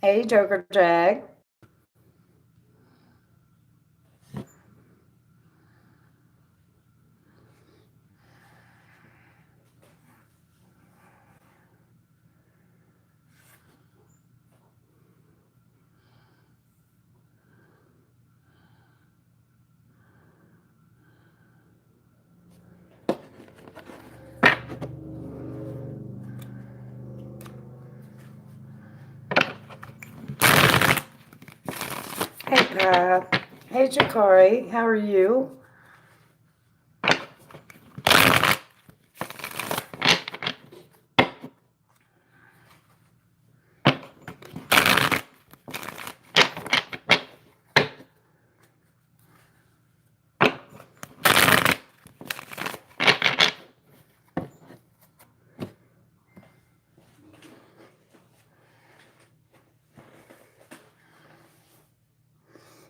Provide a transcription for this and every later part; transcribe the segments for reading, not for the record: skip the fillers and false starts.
Hey, Joker Jag. Hey, Pat. Hey, Jakari. How are you?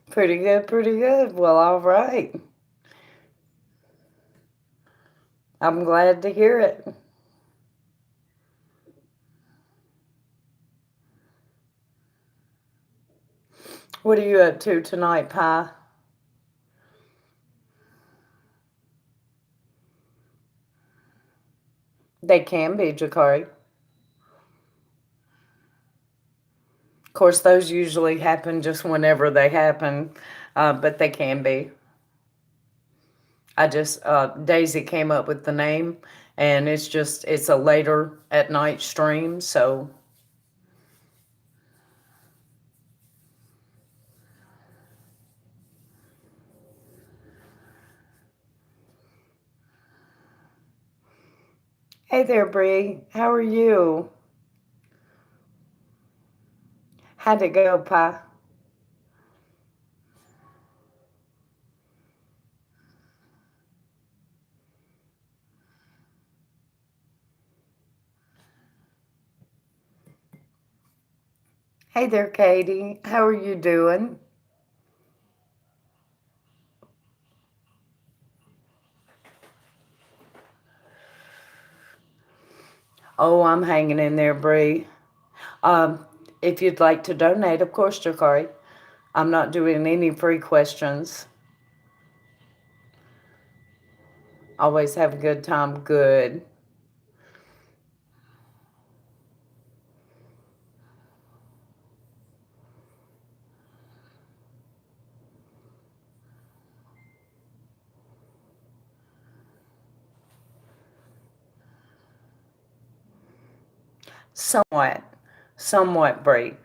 Pretty good, pretty good. Well, all right. I'm glad to hear it. What are you up to tonight, Pie? They can be, Jakari. Of course, those usually happen just whenever they happen, but they can be. Daisy came up with the name, and it's a later at night stream, so. Hey there, Bree. How are you? How'd it go, Pie? Hey there, Katie. How are you doing? Oh, I'm hanging in there, Bree. Um, if you'd like to donate, of course, Jakari. I'm not doing any free questions. Always have a good time. Good. Somewhat. Somewhat, Bree.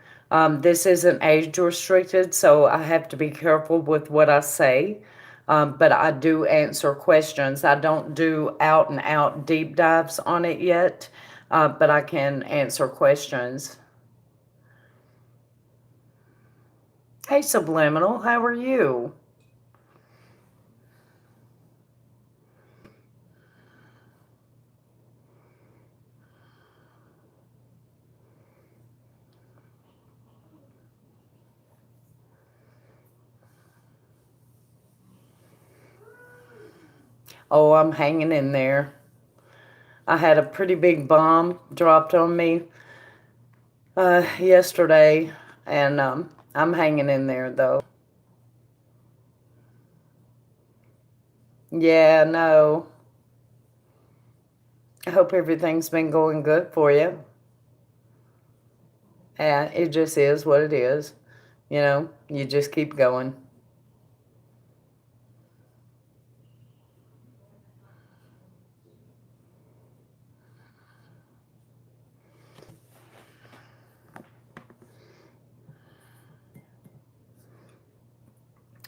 This isn't age restricted, so I have to be careful with what I say. But I do answer questions. I don't do out and out deep dives on it yet, but I can answer questions. Hey, Subliminal, how are you? Oh, I'm hanging in there. I had a pretty big bomb dropped on me yesterday, and I'm hanging in there though. Yeah, no. I hope everything's been going good for you. And it just is what it is. You just keep going.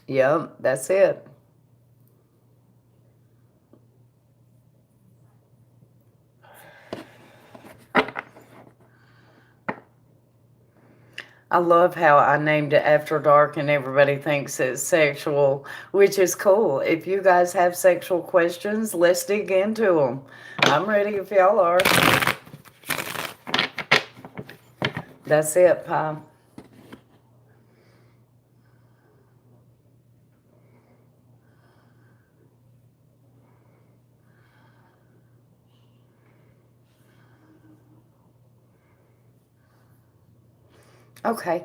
Yep, that's it. I love how I named it After Dark and everybody thinks it's sexual, which is cool. If you guys have sexual questions, let's dig into them. I'm ready if y'all are. That's it, Pie. Okay.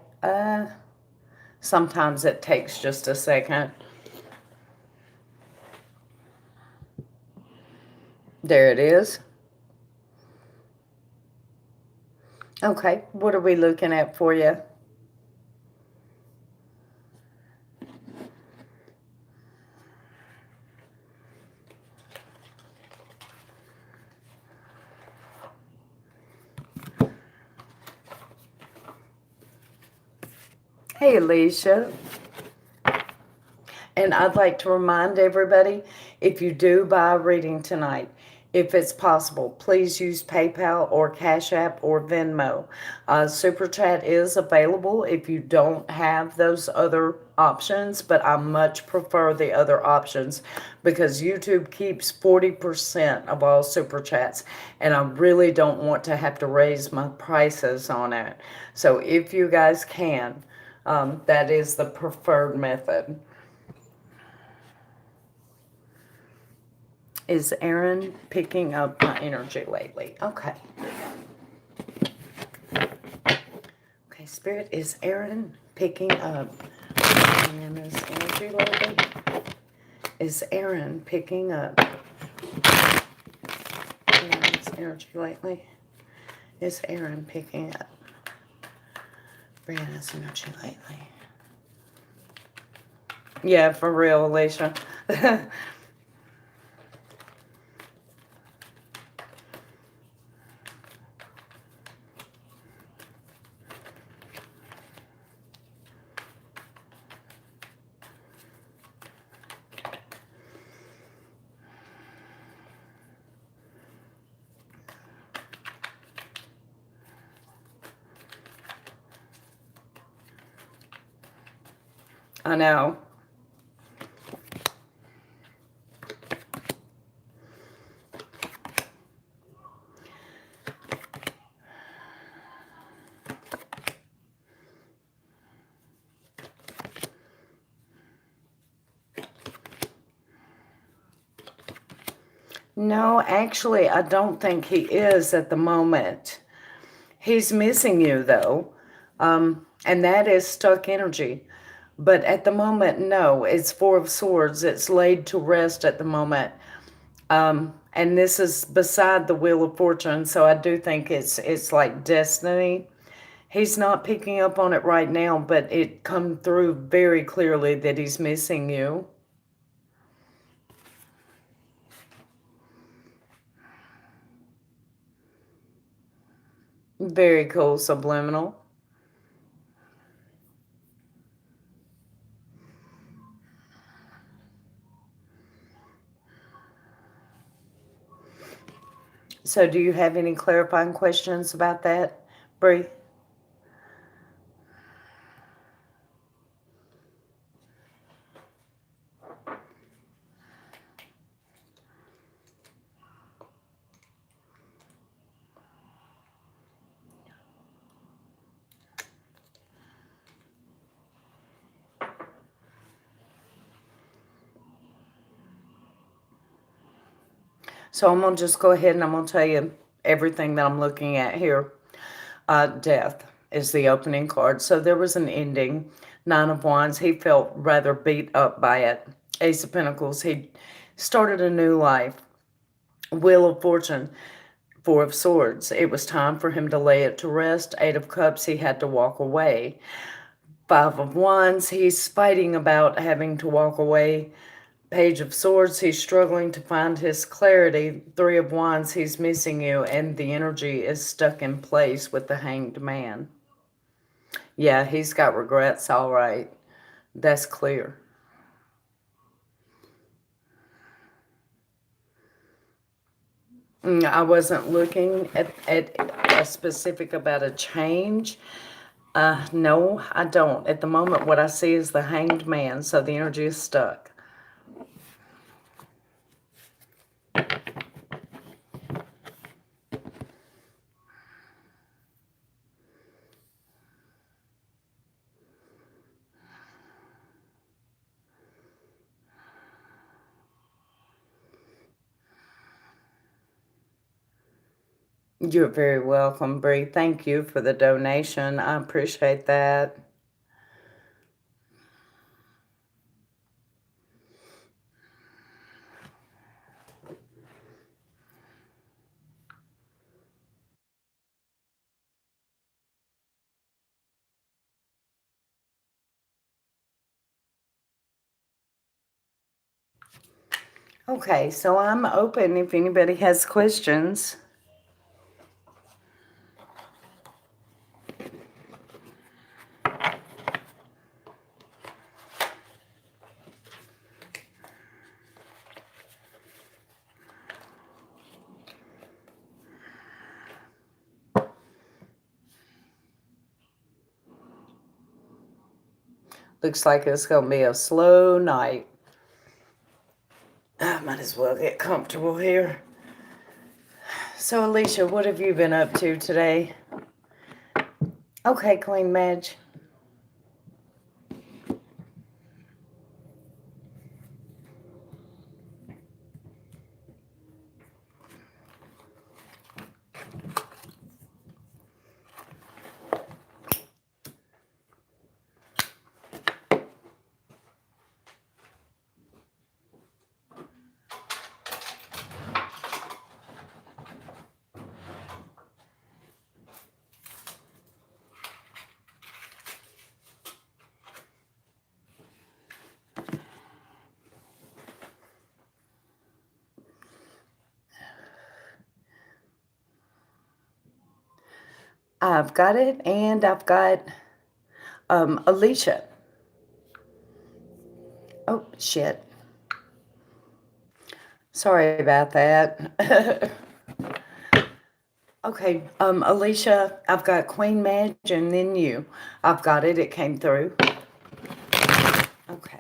Sometimes it takes just a second. There it is. Okay. What are we looking at for you? Hey, Alicia. And I'd like to remind everybody, if you do buy a reading tonight, if it's possible, please use PayPal or Cash App or Venmo. Super Chat is available if you don't have those other options, but I much prefer the other options because YouTube keeps 40% of all Super Chats, and I really don't want to have to raise my prices on it. So if you guys can, that is the preferred method. Is Aaron picking up my energy lately? Okay. Okay, Spirit, is Aaron picking up Anna's energy lately? Is Aaron picking up Aaron's energy lately? Is Aaron picking up Brianna's energy lately? Yeah, for real, Alicia. I know. No, actually, I don't think he is at the moment. He's missing you, though, and that is stuck energy. But at the moment, no, it's Four of Swords. It's laid to rest at the moment. And this is beside the Wheel of Fortune, so I do think it's like destiny. He's not picking up on it right now, but it come through very clearly that he's missing you. Very cool, subliminal. So do you have any clarifying questions about that, Bree? So I'm going to just go ahead and I'm going to tell you everything that I'm looking at here. Death is the opening card. So there was an ending. Nine of Wands, he felt rather beat up by it. Ace of Pentacles, he started a new life. Wheel of Fortune, Four of Swords, it was time for him to lay it to rest. Eight of Cups, he had to walk away. Five of Wands, he's fighting about having to walk away. Page of Swords, he's struggling to find his clarity. Three of Wands, he's missing you, and the energy is stuck in place with the Hanged Man. Yeah, he's got regrets, all right. That's clear. I wasn't looking at a specific about a change. No, I don't. At the moment, what I see is the Hanged Man, so the energy is stuck. You're very welcome, Bree. Thank you for the donation. I appreciate that. Okay, so I'm open if anybody has questions. Looks like it's going to be a slow night. I might as well get comfortable here. So, Alicia, what have you been up to today? Okay, Queen Madge. I've got it, and I've got Alicia. Oh, shit. Sorry about that. Okay, Alicia, I've got Queen Madge and then you. I've got it. It came through. Okay.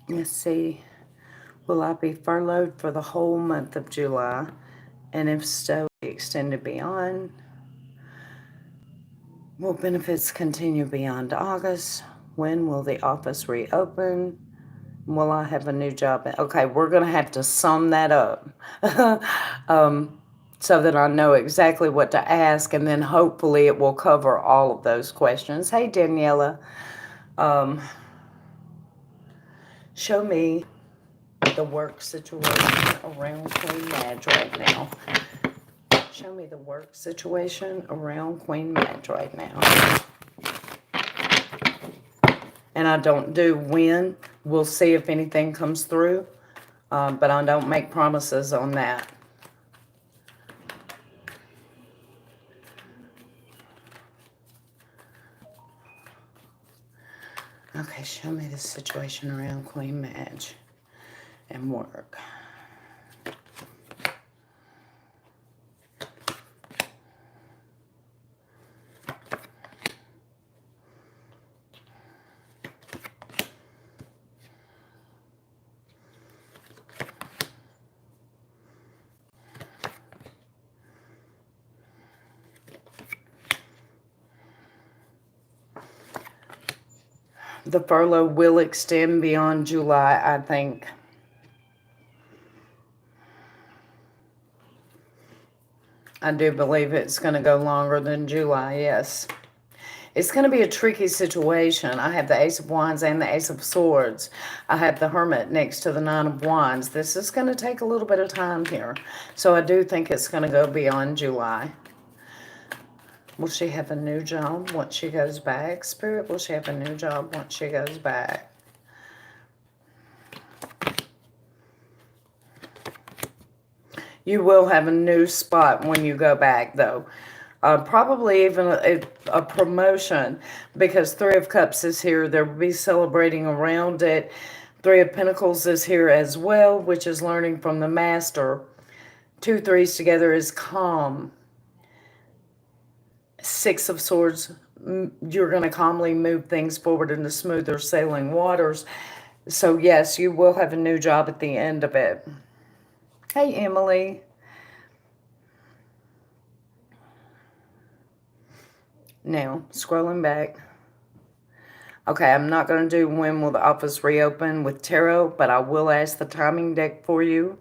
Let's see. Will I be furloughed for the whole month of July? And if so, extended beyond? Will benefits continue beyond August? When will the office reopen? Will I have a new job? Okay, we're going to have to sum that up so that I know exactly what to ask, and then hopefully it will cover all of those questions. Hey, Daniela, um, show me the work situation around Queen Madge right now. Show me the work situation around Queen Madge right now. And I don't do when. We'll see if anything comes through, but I don't make promises on that. Okay, show me the situation around Queen Madge and work. The furlough will extend beyond July, I think. I do believe it's going to go longer than July, yes. It's going to be a tricky situation. I have the Ace of Wands and the Ace of Swords. I have the Hermit next to the Nine of Wands. This is going to take a little bit of time here. So I do think it's going to go beyond July. Will she have a new job once she goes back? Spirit, will she have a new job once she goes back? You will have a new spot when you go back, though. Probably even a promotion, because Three of Cups is here. There will be celebrating around it. Three of Pentacles is here as well, which is learning from the Master. 2 threes together is calm. Six of Swords, you're going to calmly move things forward into smoother sailing waters. So yes, you will have a new job at the end of it. Hey, Emily. Now, scrolling back. Okay, I'm not going to do when will the office reopen with tarot, but I will ask the timing deck for you.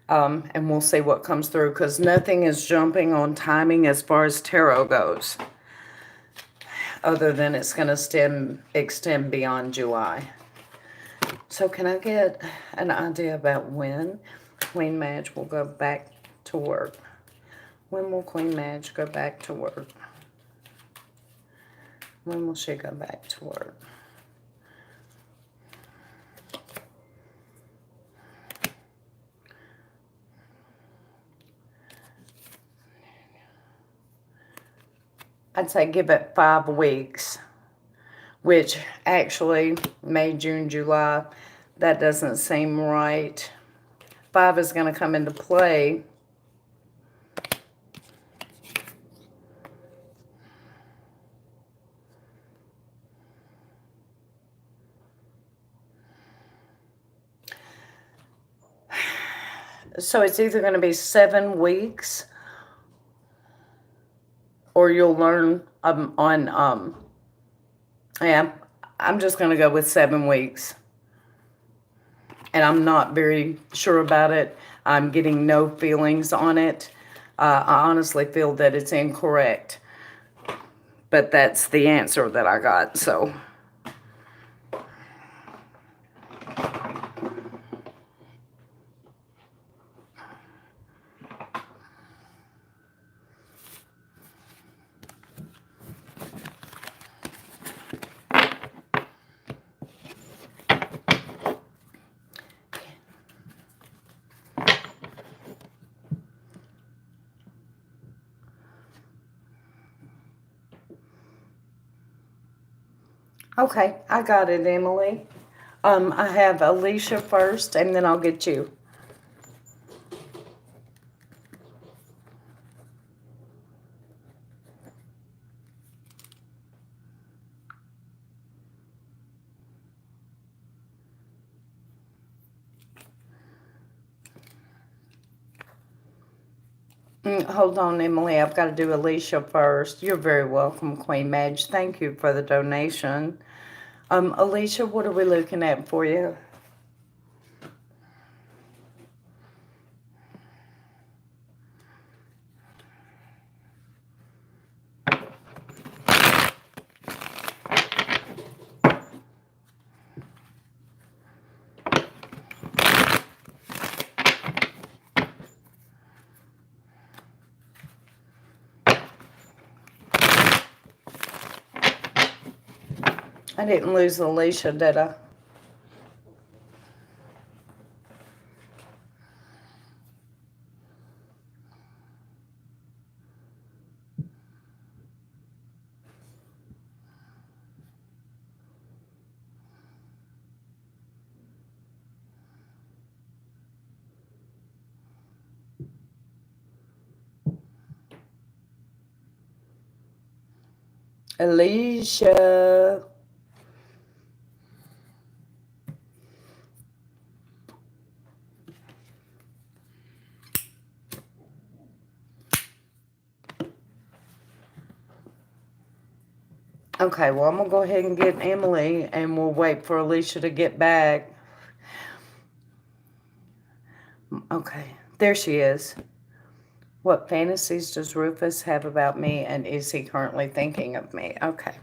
And we'll see what comes through, because nothing is jumping on timing as far as tarot goes, other than it's going to extend beyond July. So can I get an idea about when Queen Madge will go back to work? When will Queen Madge go back to work? When will she go back to work? I'd say give it 5 weeks, which actually May, June, July, that doesn't seem right. 5 is going to come into play. So it's either going to be 7 weeks, or you'll learn yeah, I'm just going to go with 7 weeks. And I'm not very sure about it. I'm getting no feelings on it. I honestly feel that it's incorrect. But that's the answer that I got, so. Okay, I got it, Emily. I have Alicia first, and then I'll get you. Hold on, Emily. I've got to do Alicia first. You're very welcome, Queen Madge. Thank you for the donation. Alicia, what are we looking at for you? I didn't lose Alicia, did I? Alicia. Okay, well, I'm going to go ahead and get Emily, and we'll wait for Alicia to get back. Okay, there she is. What fantasies does Rufus have about me, and is he currently thinking of me? Okay.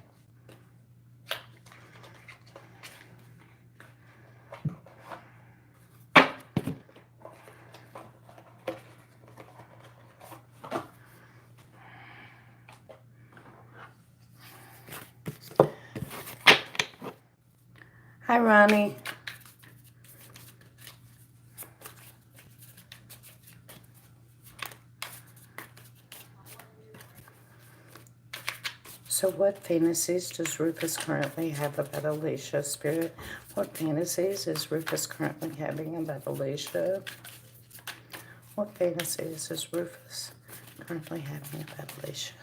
Hi, Ronnie. So what fantasies does Rufus currently have about Alicia, Spirit? What fantasies is Rufus currently having about Alicia? What fantasies is Rufus currently having about Alicia?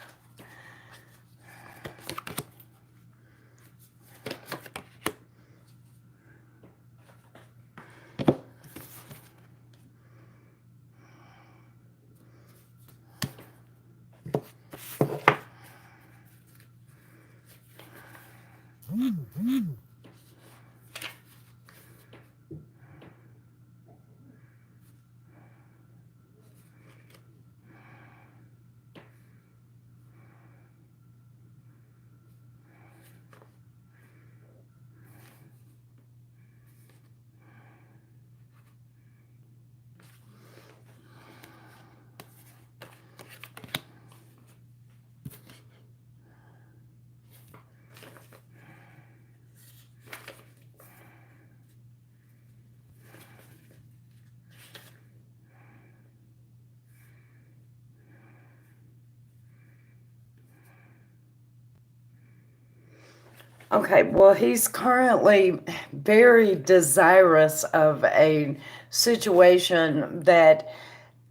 Okay, well, he's currently very desirous of a situation that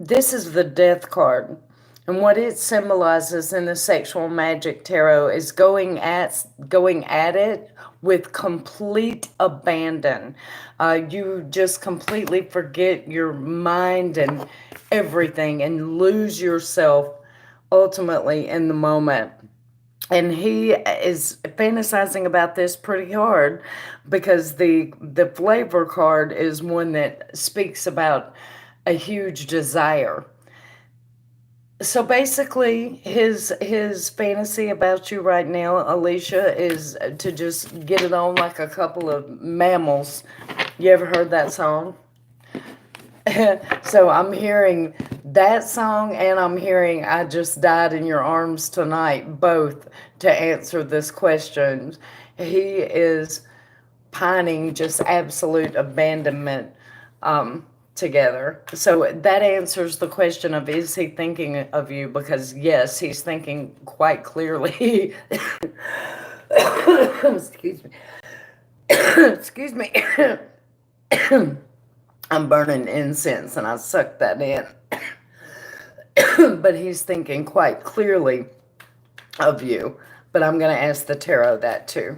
this is the death card. And what it symbolizes in the sexual magic tarot is going at it with complete abandon. You just completely forget your mind and everything and lose yourself ultimately in the moment. And he is fantasizing about this pretty hard because the flavor card is one that speaks about a huge desire. So basically, his fantasy about you right now, Alicia, is to just get it on like a couple of mammals. You ever heard that song? So I'm hearing that song and I'm hearing I Just Died in Your Arms Tonight, both to answer this question. He is pining just absolute abandonment together. So that answers the question of is he thinking of you? Because yes, he's thinking quite clearly. Excuse me. Excuse me. I'm burning incense and I sucked that in. But he's thinking quite clearly of you. But I'm going to ask the tarot that too.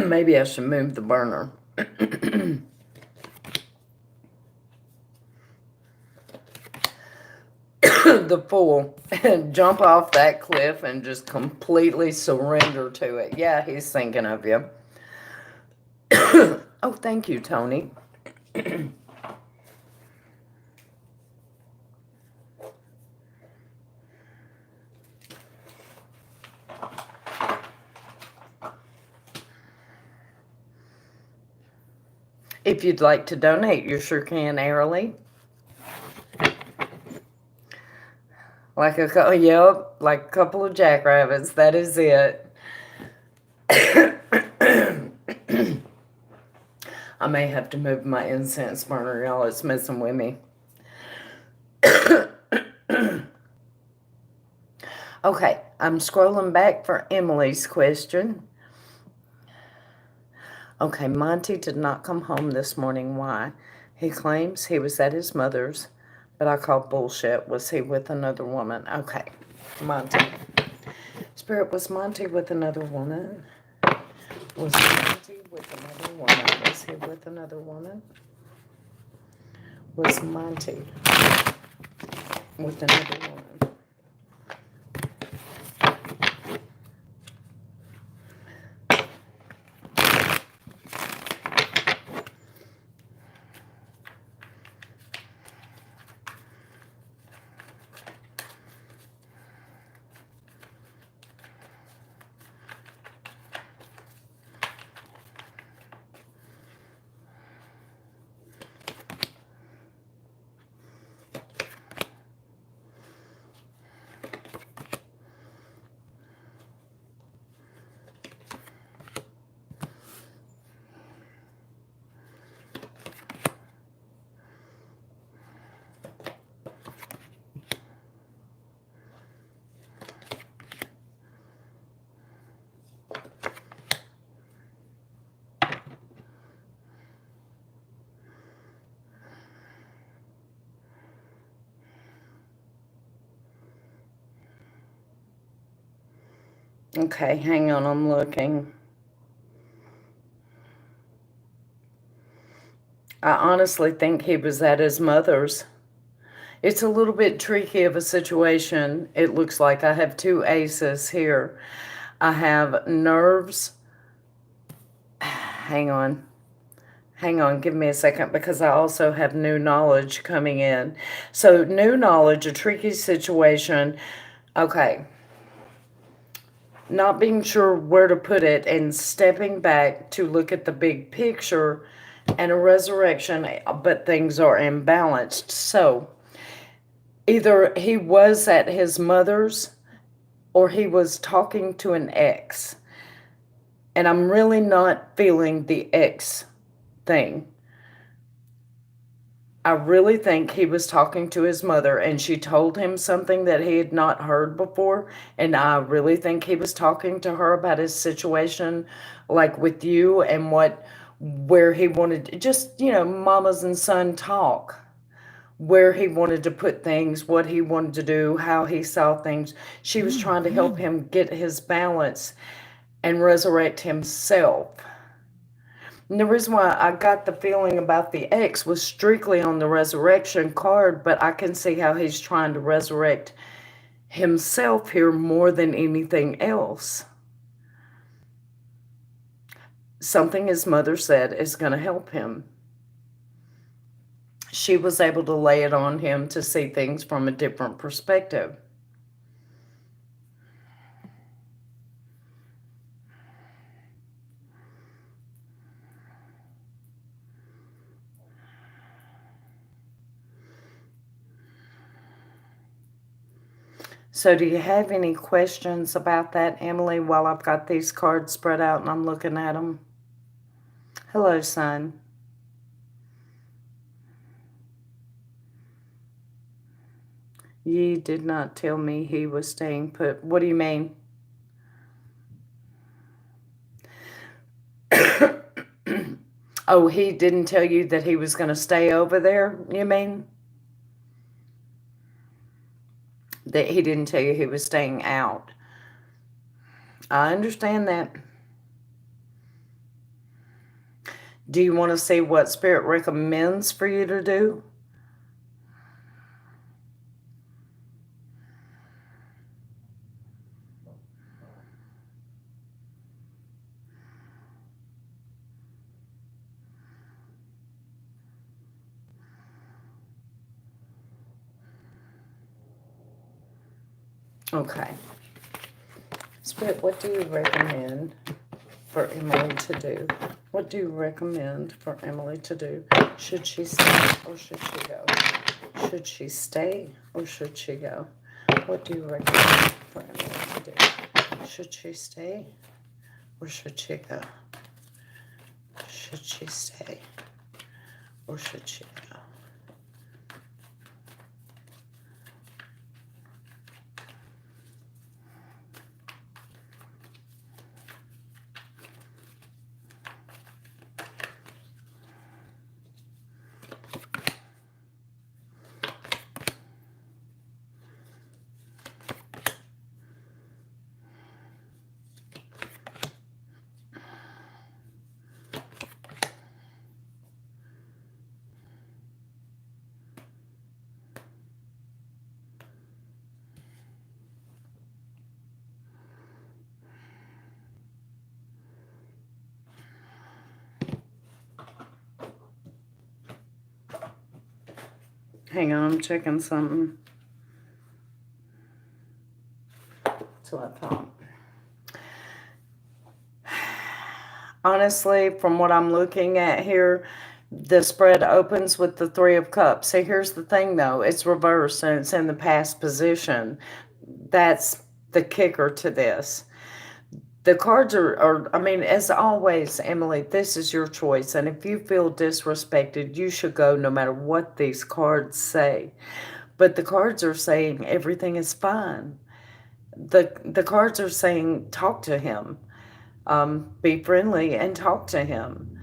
Maybe I should move the burner. The fool. Jump off that cliff and just completely surrender to it. Yeah, he's thinking of you. Oh, thank you, Tony. If you'd like to donate, you sure can, Airly. Yep, like a couple of jackrabbits. That is it. I may have to move my incense burner, y'all. It's messing with me. Okay, I'm scrolling back for Emily's question. Okay, Monty did not come home this morning. Why? He claims he was at his mother's, but I call bullshit. Was he with another woman? Okay, Monty. Spirit, was Monty with another woman? Was Monty with another woman? Was he with another woman? Was Monty with another woman? Okay, hang on, I'm looking. I honestly think he was at his mother's. It's a little bit tricky of a situation. It looks like I have two aces here. I have nerves. Hang on. Hang on, give me a second because I also have new knowledge coming in. So, new knowledge, a tricky situation. Okay. Not being sure where to put it and stepping back to look at the big picture and a resurrection, but things are imbalanced. So, either he was at his mother's or he was talking to an ex. And I'm really not feeling the ex thing. I really think he was talking to his mother and she told him something that he had not heard before. And I really think he was talking to her about his situation, like with you, and where he wanted, just, mamas and son talk, where he wanted to put things, what he wanted to do, how he saw things. She was trying to help him get his balance and resurrect himself. And the reason why I got the feeling about the X was strictly on the resurrection card, but I can see how he's trying to resurrect himself here more than anything else. Something his mother said is going to help him. She was able to lay it on him to see things from a different perspective. So do you have any questions about that, Emily, while I've got these cards spread out and I'm looking at them? Hello, son. Ye did not tell me he was staying put. What do you mean? Oh, he didn't tell you that he was going to stay over there, you mean? That he didn't tell you he was staying out. I understand that. Do you want to see what Spirit recommends for you to do? Okay. Spirit, what do you recommend for Emily to do? What do you recommend for Emily to do? Should she stay or should she go? Should she stay or should she go? What do you recommend for Emily to do? Should she stay or should she go? Should she stay or should she go? Hang on, I'm checking something. That's what I thought. Honestly, from what I'm looking at here, the spread opens with the Three of Cups. See, here's the thing, though. It's reversed and it's in the past position. That's the kicker to this. The cards I mean, as always, Emily, this is your choice. And if you feel disrespected, you should go no matter what these cards say. But the cards are saying everything is fine. The cards are saying talk to him. Be friendly and talk to him.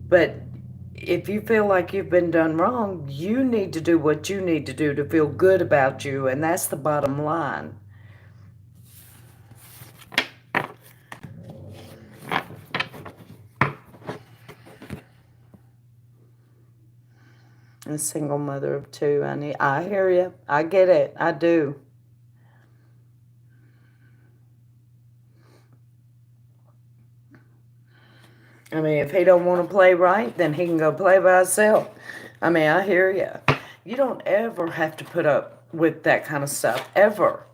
But if you feel like you've been done wrong, you need to do what you need to do to feel good about you. And that's the bottom line. A single mother of two. I hear you. I get it. I do. I mean, if he don't want to play right, then he can go play by himself. I mean, I hear you. You don't ever have to put up with that kind of stuff, ever.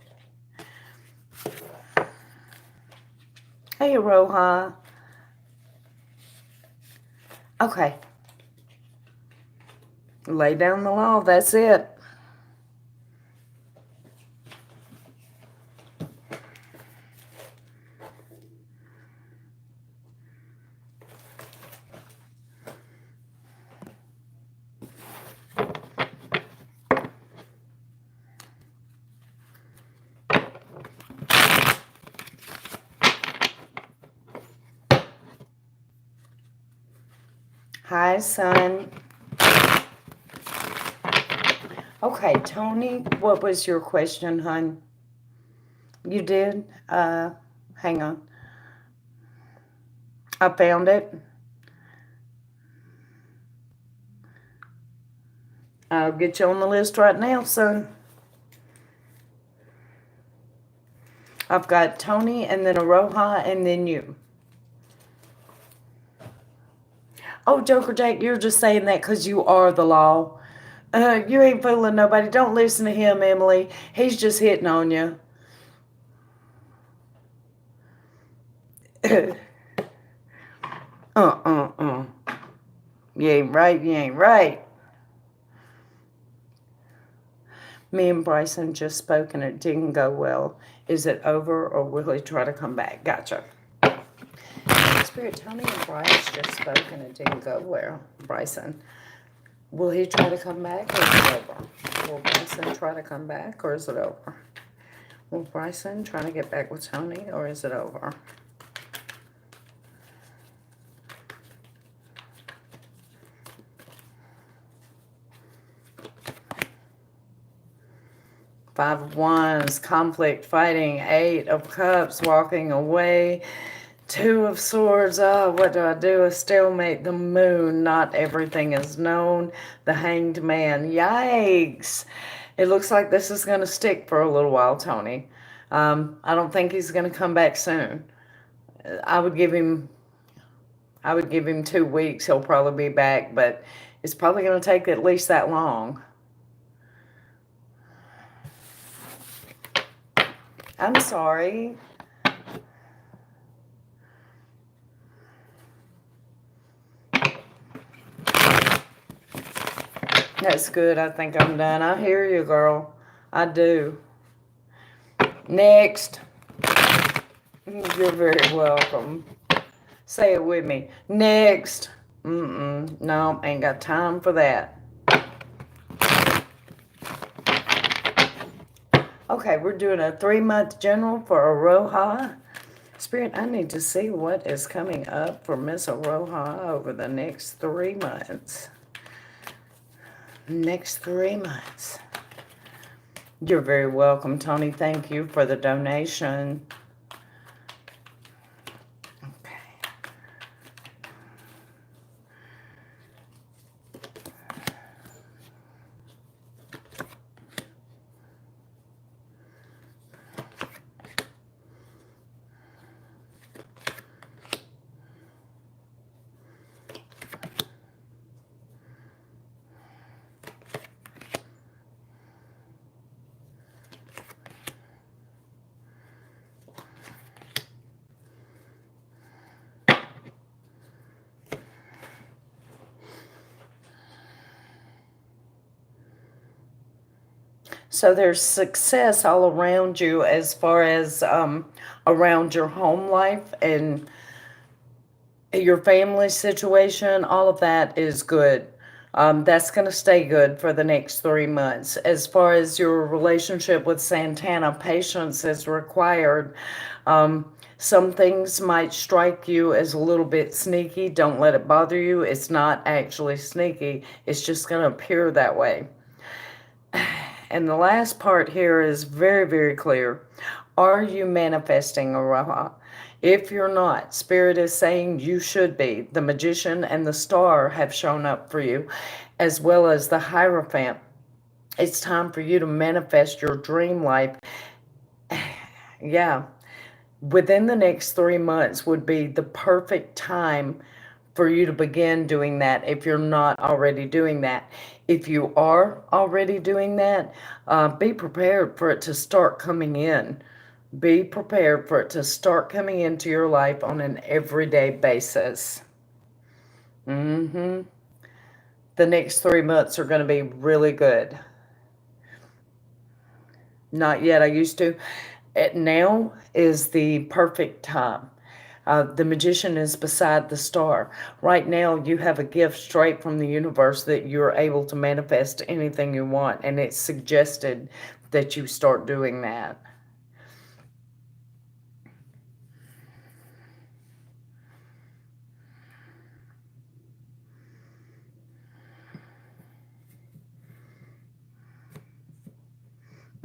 Hey, Roha. Okay. Lay down the law. That's it. Hi, son. Okay, Tony, what was your question, hon? You did? Hang on. I found it. I'll get you on the list right now, son. I've got Tony and then Aroha and then you. Oh, Joker Jack, you're just saying that because you are the law. You ain't fooling nobody. Don't listen to him, Emily. He's just hitting on you. uh. You ain't right, you ain't right. Me and Bryson just spoke and it didn't go well. Is it over or will he try to come back? Gotcha. Spirit, Tony and Bryce just spoke and it didn't go well. Bryson. Will he try to come back or is it over? Will Bryson try to come back or is it over? Will Bryson try to get back with Tony or is it over? Five of Wands, conflict, fighting. Eight of Cups, walking away. Two of Swords, what do I do? A stalemate, the Moon, not everything is known. The Hanged Man, yikes. It looks like this is going to stick for a little while, Tony. I don't think he's going to come back soon. I would give him 2 weeks. He'll probably be back, but it's probably going to take at least that long. I'm sorry. That's good. I think I'm done. I hear you, girl. I do. Next. You're very welcome. Say it with me. Next. No, ain't got time for that. Okay, we're doing a 3-month general for Aroha. Spirit, I need to see what is coming up for Miss Aroha over the next 3 months. Next 3 months. You're very welcome, Tony. Thank you for the donation. So there's success all around you as far as around your home life and your family situation. All of that is good. That's going to stay good for the next 3 months. As far as your relationship with Santana, patience is required. Some things might strike you as a little bit sneaky. Don't let it bother you. It's not actually sneaky. It's just going to appear that way. And the last part here is very, very clear. Are you manifesting, Aroha? If you're not, Spirit is saying you should be. The Magician and the Star have shown up for you, as well as the Hierophant. It's time for you to manifest your dream life. Yeah. Within the next 3 months would be the perfect time for you to begin doing that if you're not already doing that. If you are already doing that, be prepared for it to start coming in. Be prepared for it to start coming into your life on an everyday basis. The next 3 months are going to be really good. Not yet. I used to. Now is the perfect time. The Magician is beside the Star. Right now, you have a gift straight from the universe that you're able to manifest anything you want, and it's suggested that you start doing that.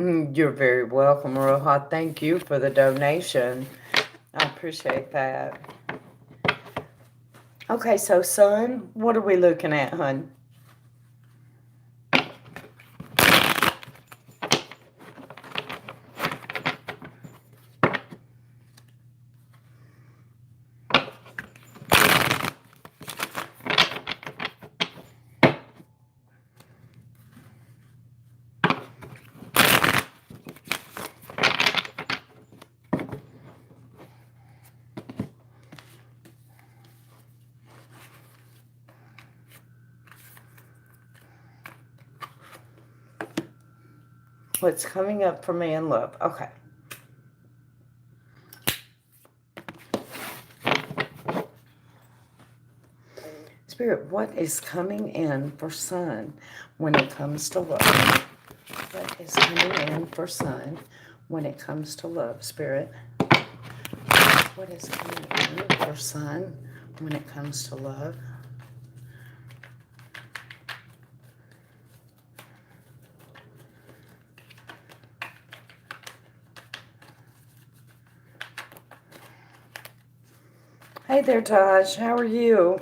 You're very welcome, Roha. Thank you for the donation. I appreciate that. Okay, so son, what are we looking at, hun? What's coming up for me in love? Okay. Spirit, what is coming in for son when it comes to love? What is coming in for son when it comes to love, Spirit? What is coming in for son when it comes to love? Hey there, Taj. How are you?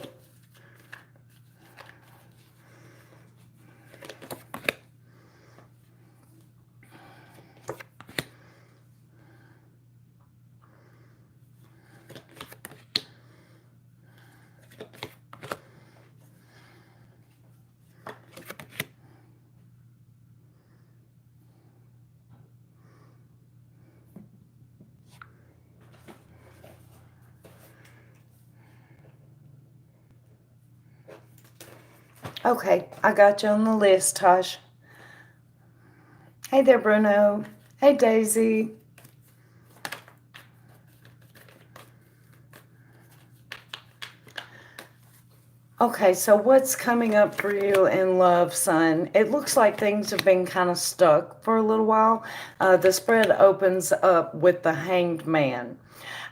Okay, I got you on the list, Tosh. Hey there, Bruno. Hey, Daisy. Okay, so what's coming up for you in love, son? It looks like things have been kind of stuck for a little while. The spread opens up with the Hanged Man.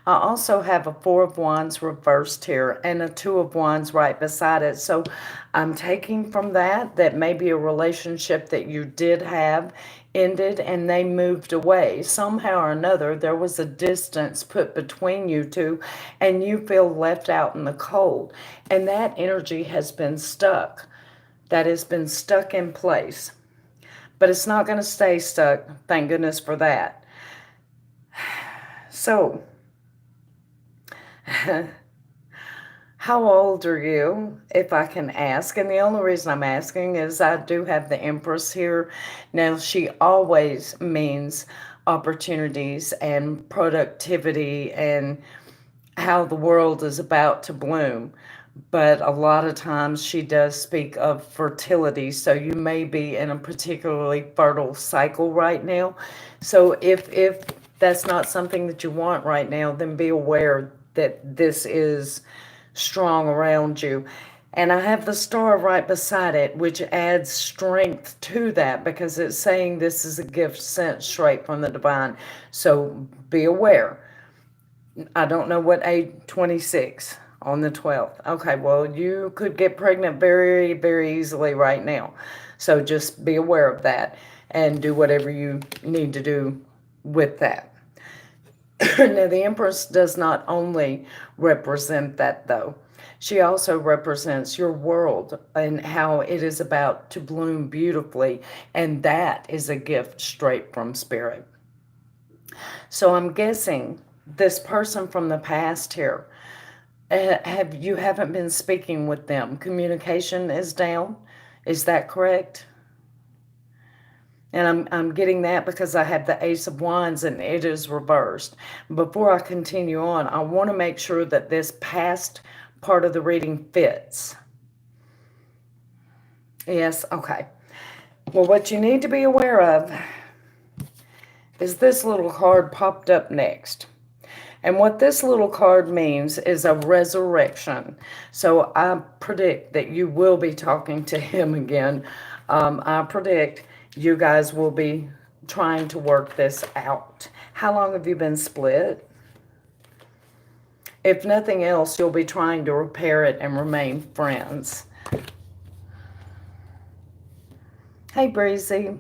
I also have a Four of Wands reversed here and a Two of Wands right beside it. So I'm taking from that maybe a relationship that you did have ended and they moved away. Somehow or another, there was a distance put between you two and you feel left out in the cold. And that energy has been stuck. That has been stuck in place. But it's not going to stay stuck. Thank goodness for that. So, how old are you, if I can ask? And the only reason I'm asking is I do have the Empress here. Now, she always means opportunities and productivity and how the world is about to bloom. But a lot of times she does speak of fertility. So you may be in a particularly fertile cycle right now. So if that's not something that you want right now, then be aware that this is strong around you. And I have the star right beside it, which adds strength to that because it's saying this is a gift sent straight from the divine. So be aware. I don't know what age, 26 on the 12th. Okay, well, you could get pregnant very, very easily right now. So just be aware of that and do whatever you need to do with that. Now, the Empress does not only represent that, though. She also represents your world and how it is about to bloom beautifully, and that is a gift straight from Spirit. So I'm guessing this person from the past here, you haven't been speaking with them. Communication is down. Is that correct? And I'm getting that because I have the Ace of Wands and it is reversed. Before I continue on, I want to make sure that this past part of the reading fits. Yes, okay. Well, what you need to be aware of is this little card popped up next. And what this little card means is a resurrection. So I predict that you will be talking to him again. I predict you guys will be trying to work this out. How long have you been split? If nothing else, you'll be trying to repair it and remain friends. Hey, Breezy.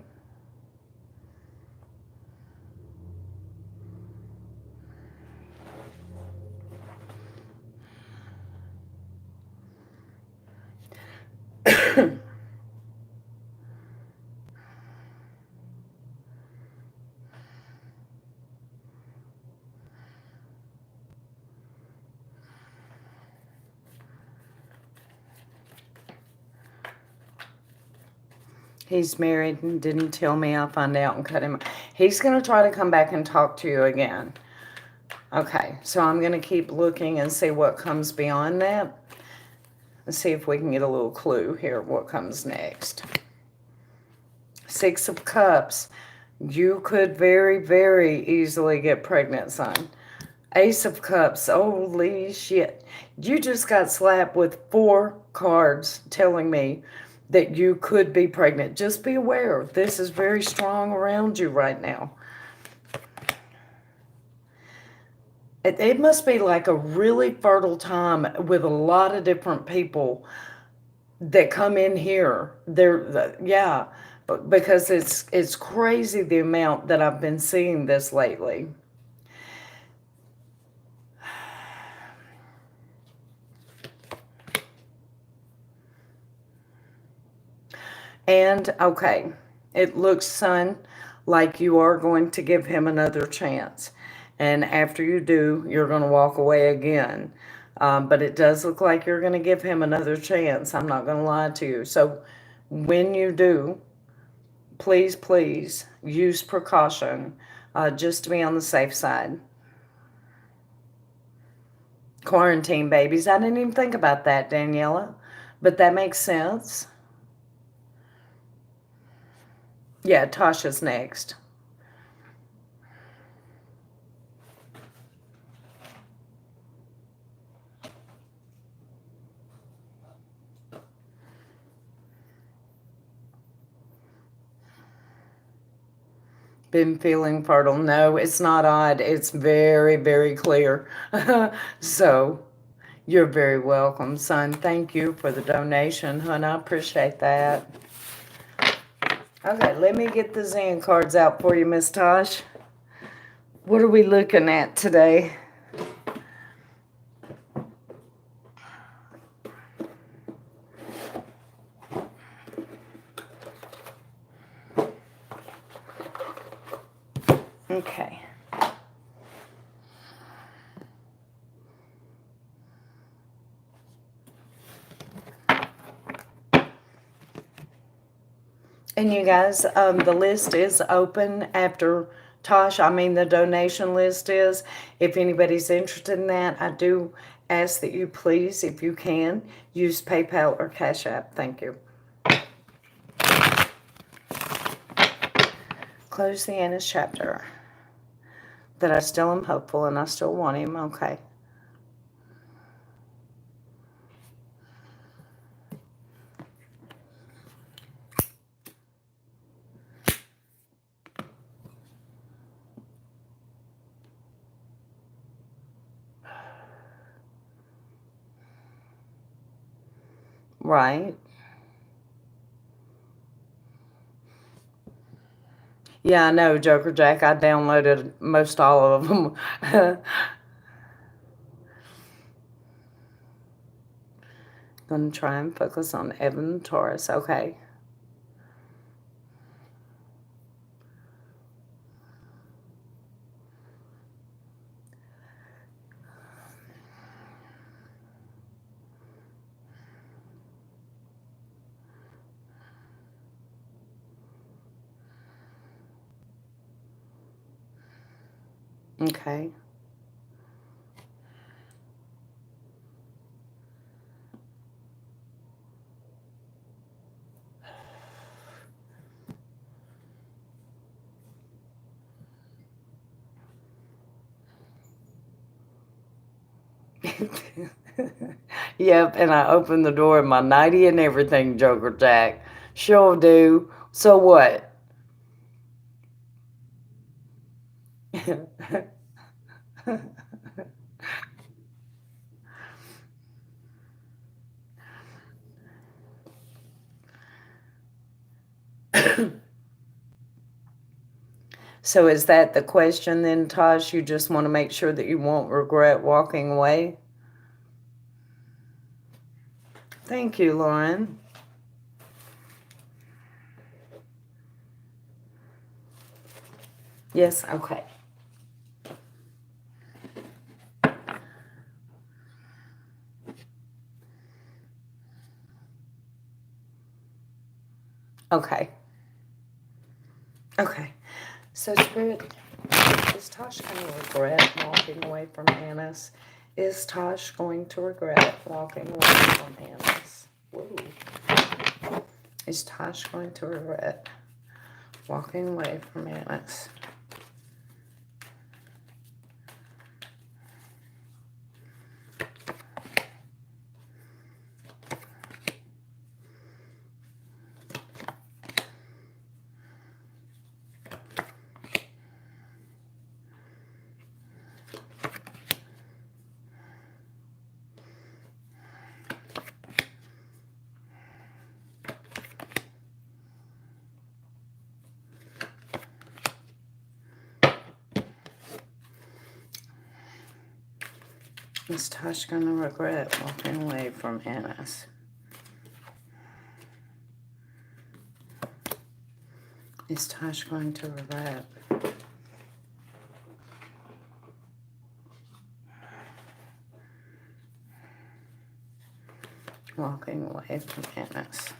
He's married and didn't tell me. I'll find out and cut him. He's going to try to come back and talk to you again. Okay, so I'm going to keep looking and see what comes beyond that. Let's see if we can get a little clue here what comes next. Six of Cups. You could very, very easily get pregnant, son. Ace of Cups. Holy shit. You just got slapped with 4 cards telling me that you could be pregnant. Just be aware. This is very strong around you right now. It must be like a really fertile time with a lot of different people that come in here. Yeah, because it's crazy the amount that I've been seeing this lately. And okay, it looks, son, like you are going to give him another chance. And after you do, you're going to walk away again. But it does look like you're going to give him another chance. I'm not going to lie to you. So when you do, please, please use precaution just to be on the safe side. Quarantine babies. I didn't even think about that, Daniela. But that makes sense. Yeah, Tasha's next. Been feeling fertile. No, it's not odd. It's very, very clear. So you're very welcome, son. Thank you for the donation, hon. I appreciate that. Okay, let me get the Zen cards out for you, Miss Tosh. What are we looking at today? Okay. And you guys, the list is open after Tosh. I mean, the donation list is. If anybody's interested in that, I do ask that you please, if you can, use PayPal or Cash App. Thank you. Close the Anna's chapter. That I still am hopeful and I still want him. Okay. Right. Yeah, I know, Joker Jack. I downloaded most all of them. Gonna try and focus on Evan Taurus. Okay. Okay. Yep, and I opened the door in my nightie and everything, Joker Jack. Sure do. So what? So is that the question then, Tosh? You just want to make sure that you won't regret walking away? Thank you, Lauren. Yes, okay. Okay. Okay. So, Spirit, is Tosh going to regret walking away from Annis? Is Tosh going to regret walking away from Annis? Woo. Is Tosh going to regret walking away from Annis? Is Tosh going to regret walking away from Annis? Is Tosh going to regret walking away from Annis?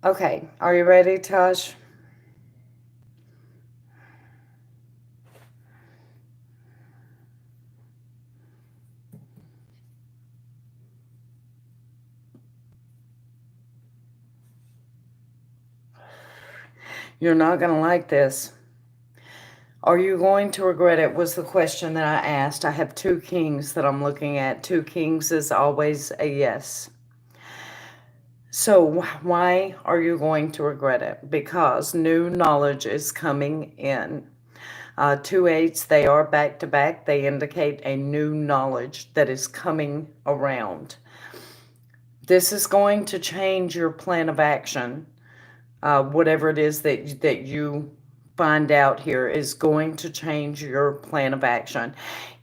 Okay, are you ready, Tosh? You're not going to like this. Are you going to regret it? Was the question that I asked. I have two kings that I'm looking at. Two kings is always a yes. So, why are you going to regret it? Because new knowledge is coming in. Two eights, they are back to back. They indicate a new knowledge that is coming around. This is going to change your plan of action. Whatever it is that you find out here is going to change your plan of action.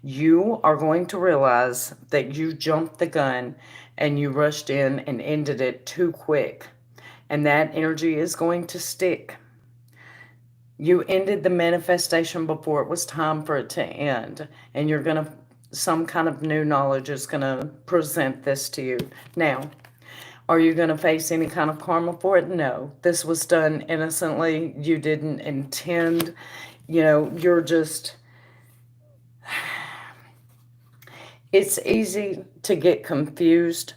You are going to realize that you jumped the gun and you rushed in and ended it too quick. And that energy is going to stick. You ended the manifestation before it was time for it to end. And you're going to, some kind of new knowledge is going to present this to you. Now, are you going to face any kind of karma for it? No. This was done innocently. You didn't intend. You're just. It's easy to get confused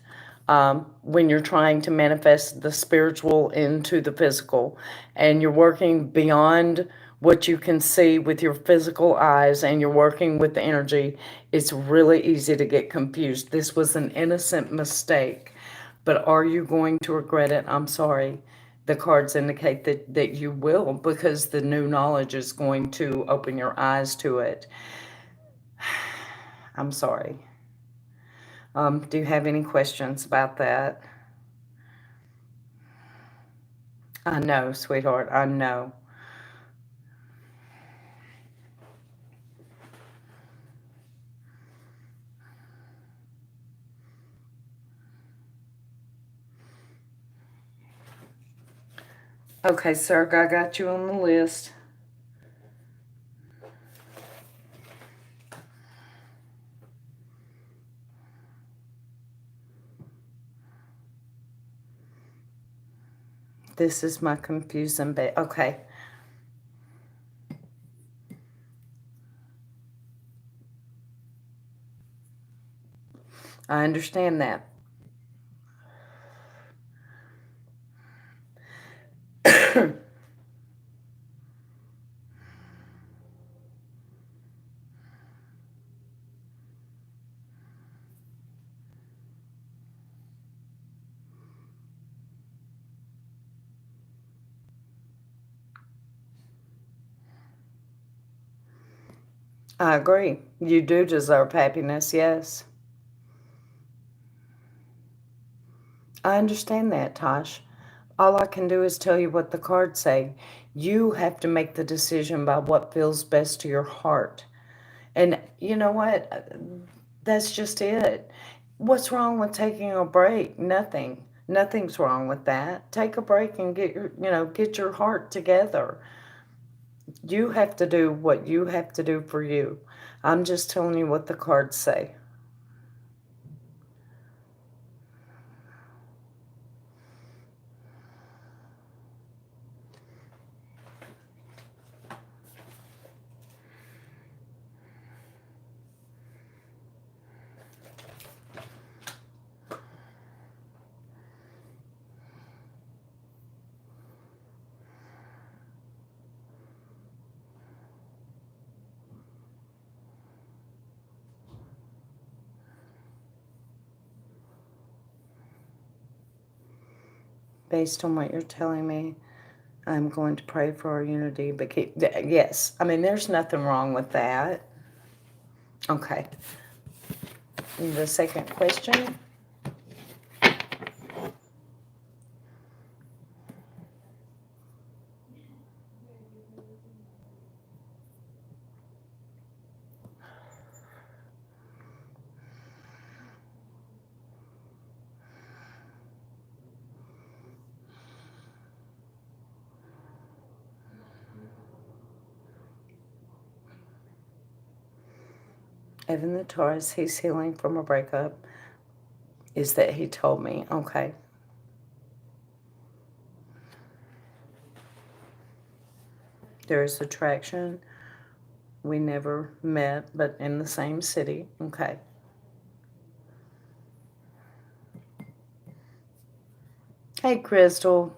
when you're trying to manifest the spiritual into the physical, and you're working beyond what you can see with your physical eyes, and you're working with the energy. It's really easy to get confused. This was an innocent mistake, but are you going to regret it? I'm sorry. The cards indicate that you will, because the new knowledge is going to open your eyes to it. I'm sorry. Do you have any questions about that? I know, sweetheart, I know. Okay, sir, I got you on the list. This is my confusing bit. Okay. I understand that. I agree. You do deserve happiness, yes. I understand that, Tosh. All I can do is tell you what the cards say. You have to make the decision by what feels best to your heart. And you know what? That's just it. What's wrong with taking a break? Nothing. Nothing's wrong with that. Take a break and get your heart together. You have to do what you have to do for you. I'm just telling you what the cards say. Based on what you're telling me, I'm going to pray for our unity. But yes, I mean, there's nothing wrong with that. Okay. The second question. Evan the Taurus, he's healing from a breakup. Is that he told me? Okay. There is attraction. We never met, but in the same city. Okay. Hey, Crystal.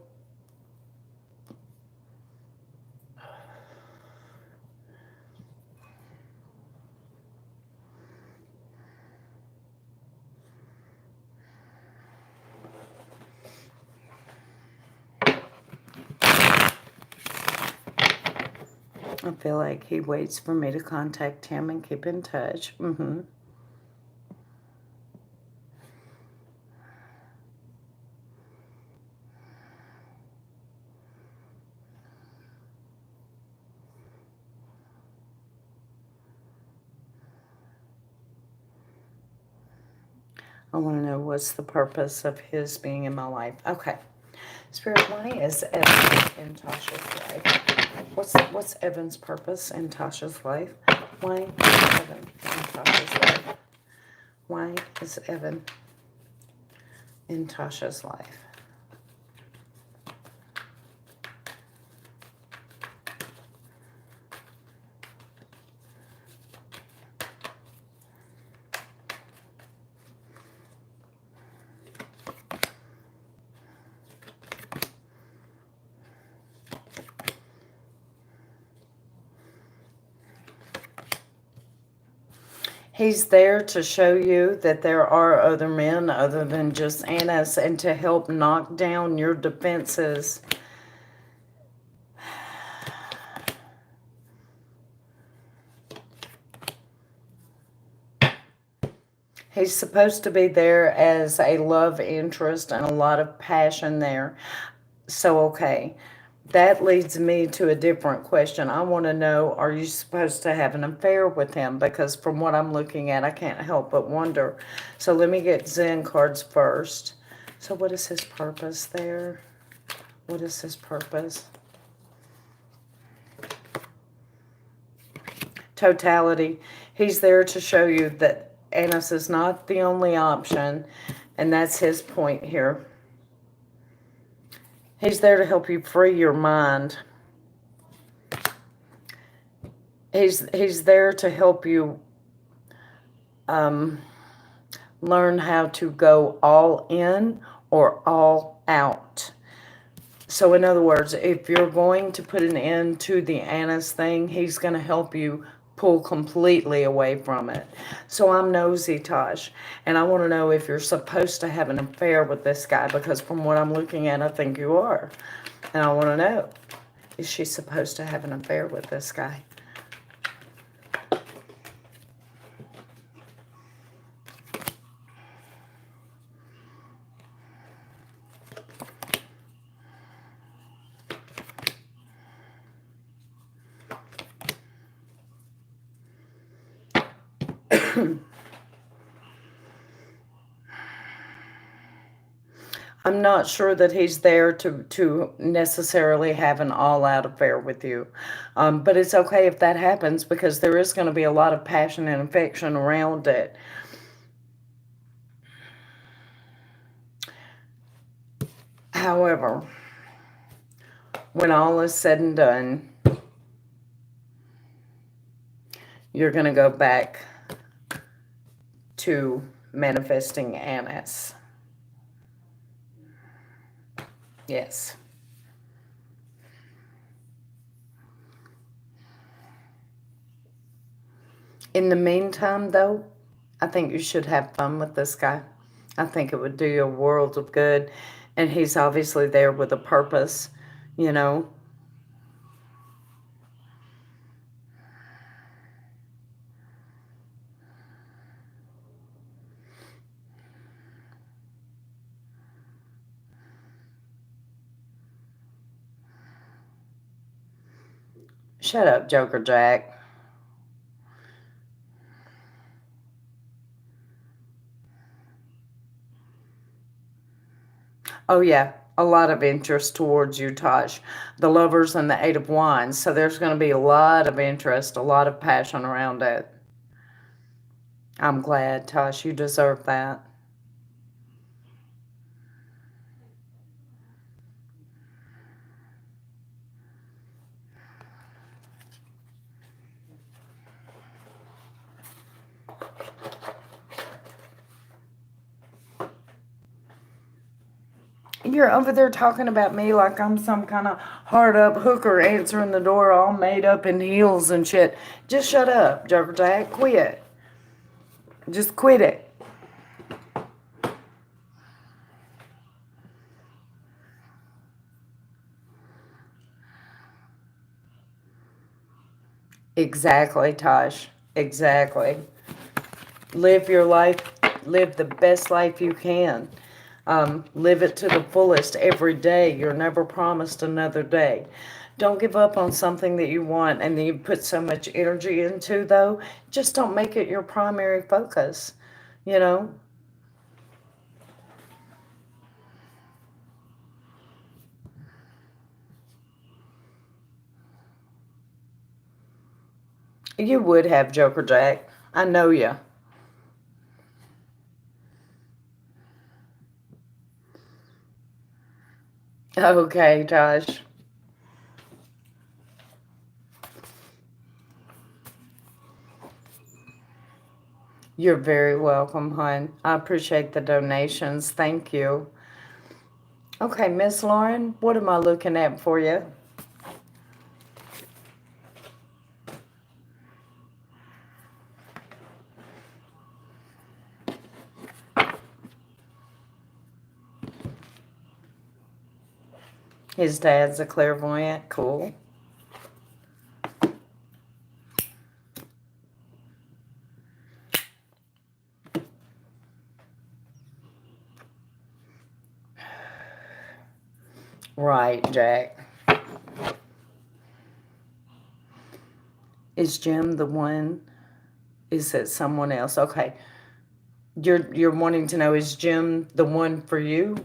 I feel like he waits for me to contact him and keep in touch. I want to know what's the purpose of his being in my life. Okay. Spirit, why is Evan in Tasha's life? What's Evan's purpose in Tasha's life? Why is Evan in Tasha's life? Why is Evan in Tasha's life? He's there to show you that there are other men other than just Annis and to help knock down your defenses. He's supposed to be there as a love interest and a lot of passion there. So, okay. That leads me to a different question. I want to know, are you supposed to have an affair with him? Because from what I'm looking at, I can't help but wonder. So let me get Zen cards first. So what is his purpose there? What is his purpose? Totality. He's there to show you that Annis is not the only option, and that's his point here. He's there to help you free your mind. He's there to help you learn how to go all in or all out. So in other words, if you're going to put an end to the Annis thing, he's going to help you pull completely away from it. So I'm nosy, Tosh, and I want to know if you're supposed to have an affair with this guy, because from what I'm looking at, I think you are. And I want to know, is she supposed to have an affair with this guy? I'm not sure that he's there to necessarily have an all-out affair with you. But it's okay if that happens because there is going to be a lot of passion and affection around it. However, when all is said and done, you're going to go back to manifesting Annis. Yes. In the meantime, though, I think you should have fun with this guy. I think it would do you a world of good. And he's obviously there with a purpose, you know. Shut up, Joker Jack. Oh, yeah, a lot of interest towards you, Tosh. The Lovers and the Eight of Wands. So there's going to be a lot of interest, a lot of passion around it. I'm glad, Tosh. You deserve that. You're over there talking about me like I'm some kind of hard up hooker answering the door all made up in heels and shit. Just shut up, Joker Jack. Quit. Just quit it. Exactly, Tosh. Exactly. Live your life. Live the best life you can. Live it to the fullest every day. You're never promised another day. Don't give up on something that you want and that you put so much energy into, though. Just don't make it your primary focus. You know, you would have Joker Jack. I know you. Okay, Josh. You're very welcome, hon. I appreciate the donations. Thank you. Okay, Miss Lauren, what am I looking at for you? His dad's a clairvoyant. Cool. Right, Jack. Is Jim the one? Is it someone else? Okay. You're wanting to know, is Jim the one for you?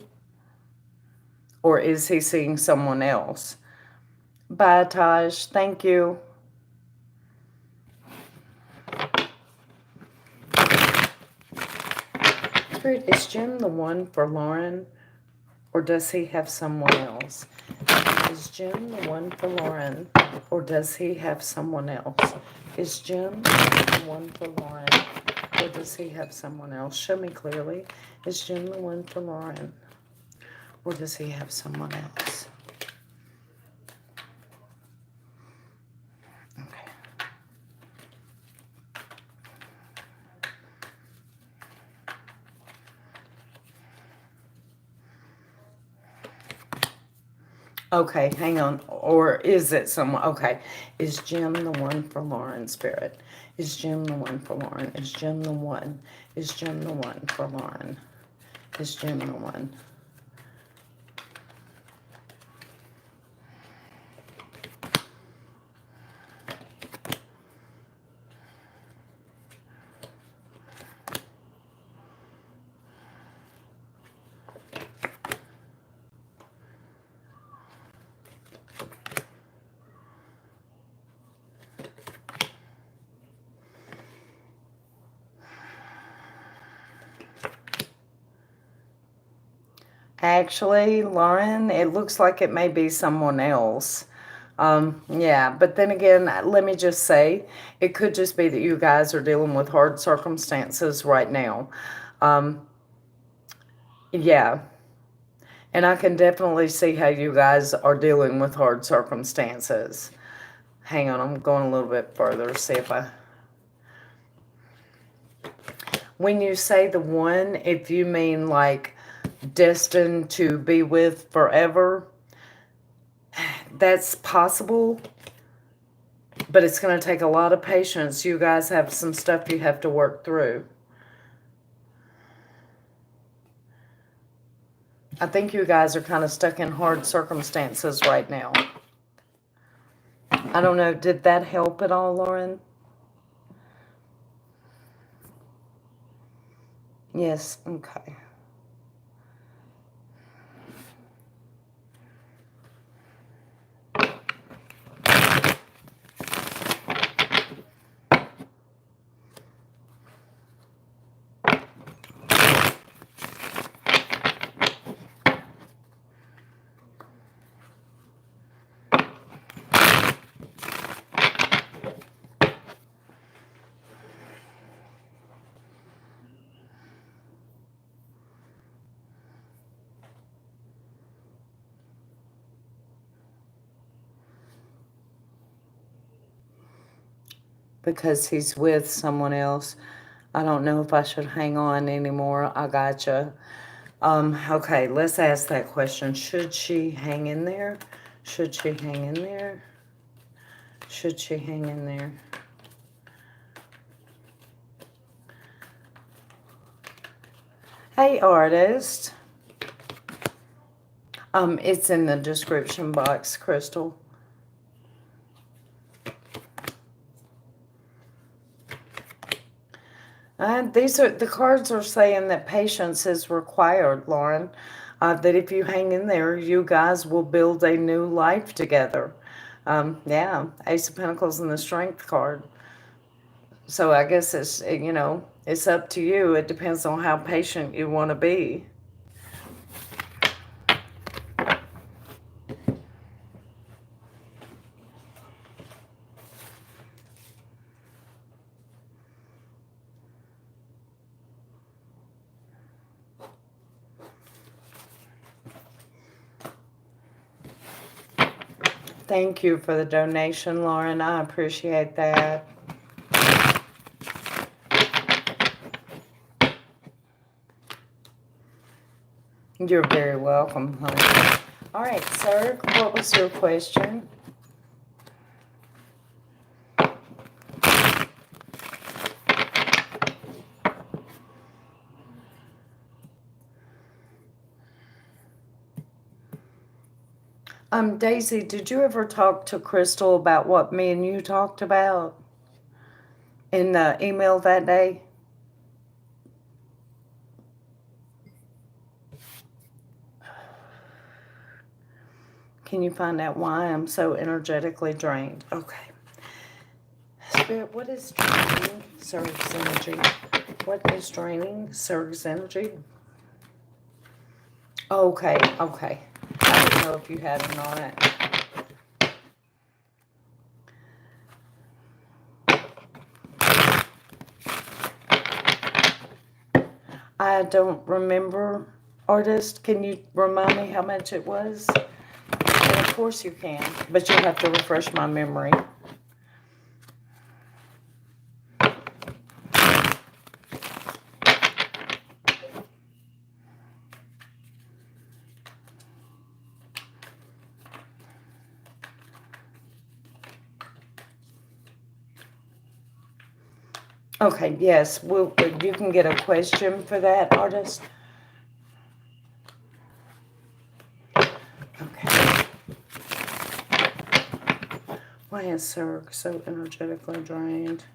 Or is he seeing someone else? Bye, Taj. Thank you. Spirit, is Jim the one for Lauren? Or does he have someone else? Is Jim the one for Lauren? Or does he have someone else? Is Jim the one for Lauren? Or does he have someone else? Show me clearly. Is Jim the one for Lauren? Or does he have someone else? Okay. Okay, hang on. Or is it someone? Okay. Is Jim the one for Lauren, Spirit? Is Jim the one for Lauren? Is Jim the one? Is Jim the one for Lauren? Is Jim the one? Actually, Lauren, it looks like it may be someone else. Yeah, but then again, let me just say, it could just be that you guys are dealing with hard circumstances right now. Um, yeah, and I can definitely see how you guys are dealing with hard circumstances. Hang on, I'm going a little bit further, see if I... When you say the one, if you mean like destined to be with forever, that's possible, but it's going to take a lot of patience. You guys have some stuff you have to work through. I think you guys are kind of stuck in hard circumstances right now. I don't know, did that help at all, Lauren? Yes, okay. Because he's with someone else. I don't know if I should hang on anymore. I gotcha. Okay, let's ask that question. Should she hang in there? Should she hang in there? Should she hang in there? Hey, artist. It's in the description box, Crystal. These are the cards are saying that patience is required, Lauren. That if you hang in there, you guys will build a new life together. Yeah, Ace of Pentacles and the Strength card. So I guess it's, it's up to you. It depends on how patient you want to be. Thank you for the donation, Lauren. I appreciate that. You're very welcome, honey. All right, sir, what was your question? Daisy, did you ever talk to Crystal about what me and you talked about in the email that day? Can you find out why I'm so energetically drained? Okay. Spirit, what is draining Surge's energy? What is draining Surge's energy? Okay, okay. I didn't know if you had or not. I don't remember, artist. Can you remind me how much it was? And of course you can, but you'll have to refresh my memory. Okay, yes, you can get a question for that, artist. Okay. Why is Surg so energetically drained?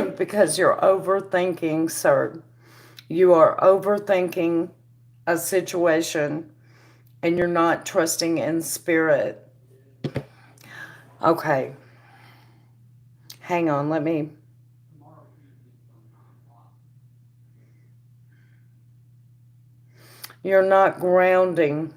because you're overthinking, sir. You are overthinking a situation and you're not trusting in spirit. Okay, hang on, let me. You're not grounding.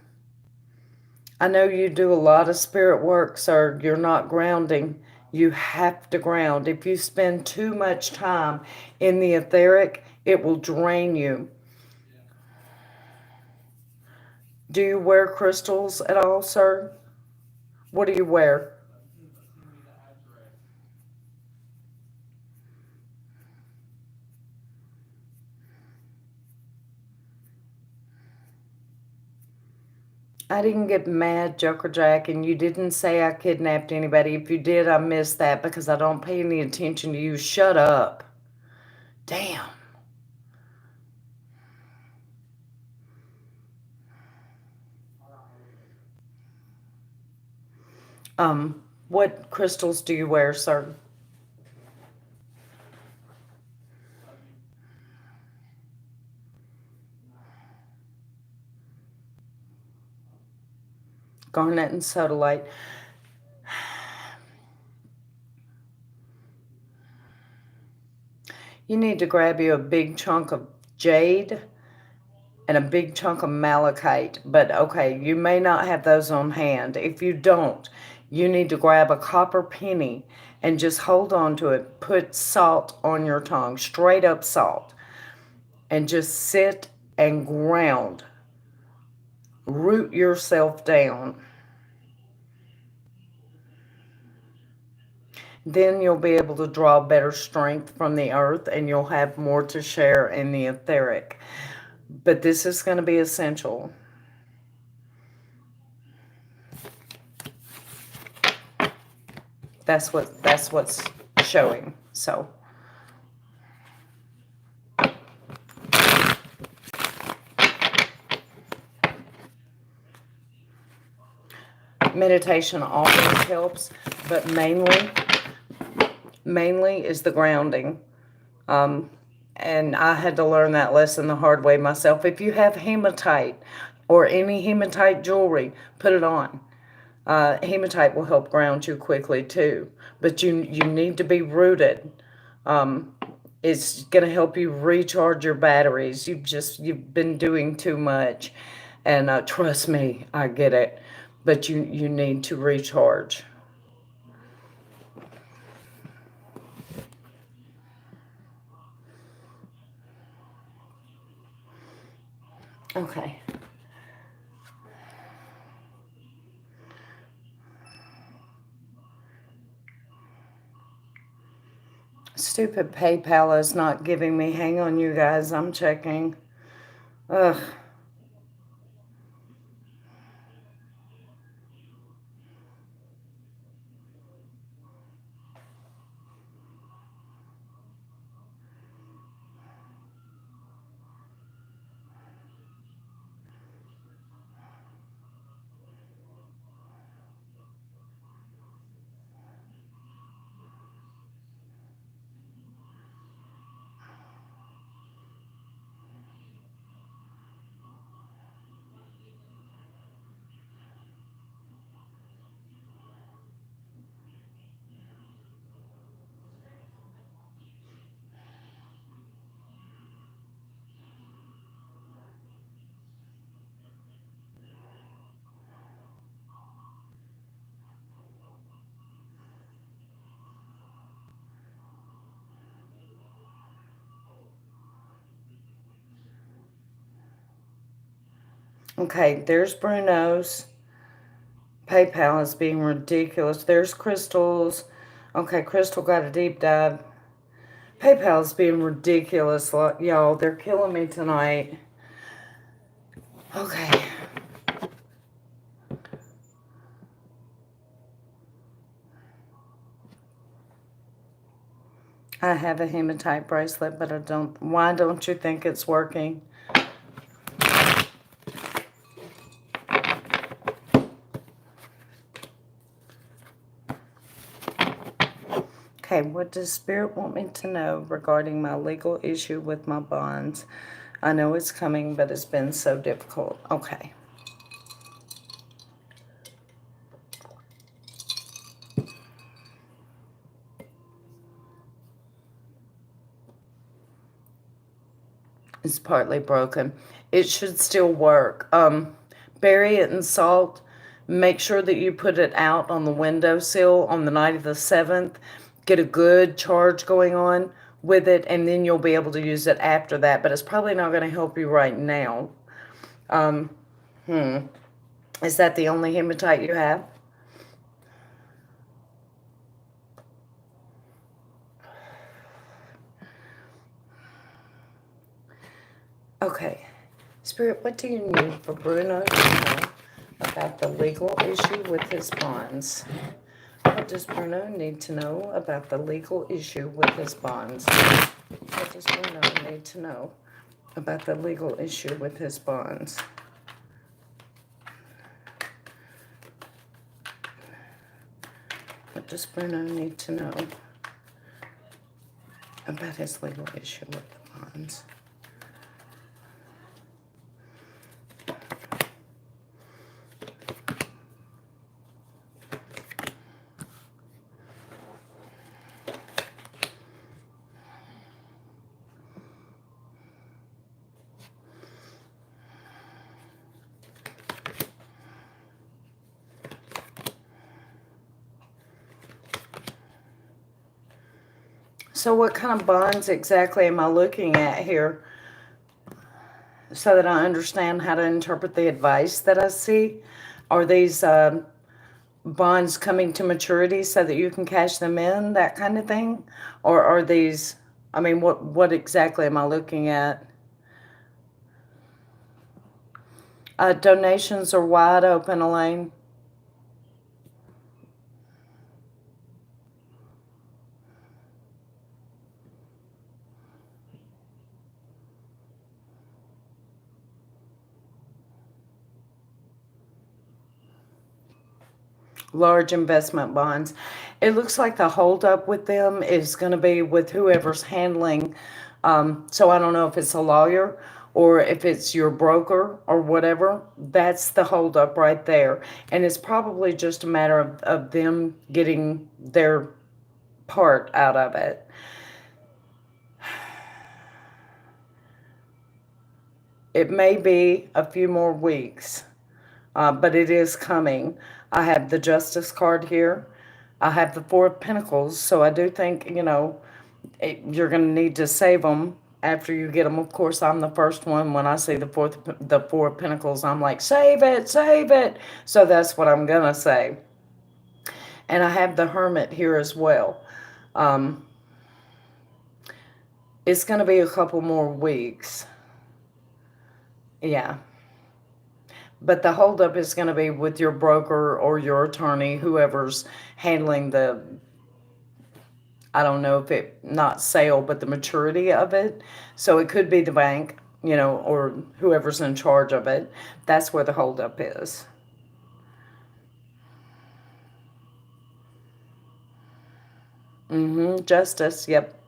I know you do a lot of spirit work, sir. You're not grounding. You have to ground. If you spend too much time in the etheric, it will drain you. Do you wear crystals at all, sir? What do you wear? I didn't get mad, Joker Jack, and you didn't say I kidnapped anybody. If you did, I missed that because I don't pay any attention to you. Shut up. Damn. What crystals do you wear, sir? Garnet and sodalite. You need to grab you a big chunk of jade and a big chunk of malachite. But okay, you may not have those on hand. If you don't, you need to grab a copper penny and just hold on to it. Put salt on your tongue, straight up salt, and just sit and ground. Root yourself down. Then you'll be able to draw better strength from the earth and you'll have more to share in the etheric. But this is going to be essential. That's what's showing. So meditation always helps, but mainly is the grounding. And I had to learn that lesson the hard way myself. If you have hematite or any hematite jewelry, put it on. Hematite will help ground you quickly too, but you need to be rooted. It's going to help you recharge your batteries. You've been doing too much, and trust me, I get it, but you need to recharge. Okay. Stupid PayPal is not giving me. Hang on, you guys. I'm checking. Ugh. Okay, there's Bruno's. PayPal is being ridiculous. There's Crystal's. Okay, Crystal got a deep dive. PayPal is being ridiculous, y'all. They're killing me tonight. Okay. I have a hematite bracelet, but I don't. Why don't you think it's working? Okay, what does Spirit want me to know regarding my legal issue with my bonds? I know it's coming, but it's been so difficult. Okay. It's partly broken. It should still work. Bury it in salt. Make sure that you put it out on the windowsill on the night of the 7th. Get a good charge going on with it, and then you'll be able to use it after that. But it's probably not going to help you right now. Is that the only hematite you have? Okay. Spirit, what do you need for Bruno to know about the legal issue with his bonds? What does Bruno need to know about the legal issue with his bonds? What does Bruno need to know about the legal issue with his bonds? What does Bruno need to know about his legal issue with the bonds? So what kind of bonds exactly am I looking at here so that I understand how to interpret the advice that I see? Are these bonds coming to maturity so that you can cash them in, that kind of thing? Or are these, I mean, what exactly am I looking at? Donations are wide open, Elaine. Large investment bonds. It looks like the holdup with them is going to be with whoever's handling. So I don't know if it's a lawyer or if it's your broker or whatever. That's the holdup right there. And it's probably just a matter of them getting their part out of it. It may be a few more weeks, but it is coming. I have the Justice card here. I have the Four of Pentacles, so I do think, you're going to need to save them after you get them. Of course, I'm the first one. When I see the Four of Pentacles, I'm like, save it, save it. So that's what I'm going to say. And I have the Hermit here as well. It's going to be a couple more weeks. Yeah. But the holdup is going to be with your broker or your attorney, whoever's handling the, I don't know if it, not sale, but the maturity of it. So it could be the bank, or whoever's in charge of it. That's where the holdup is. Justice, yep.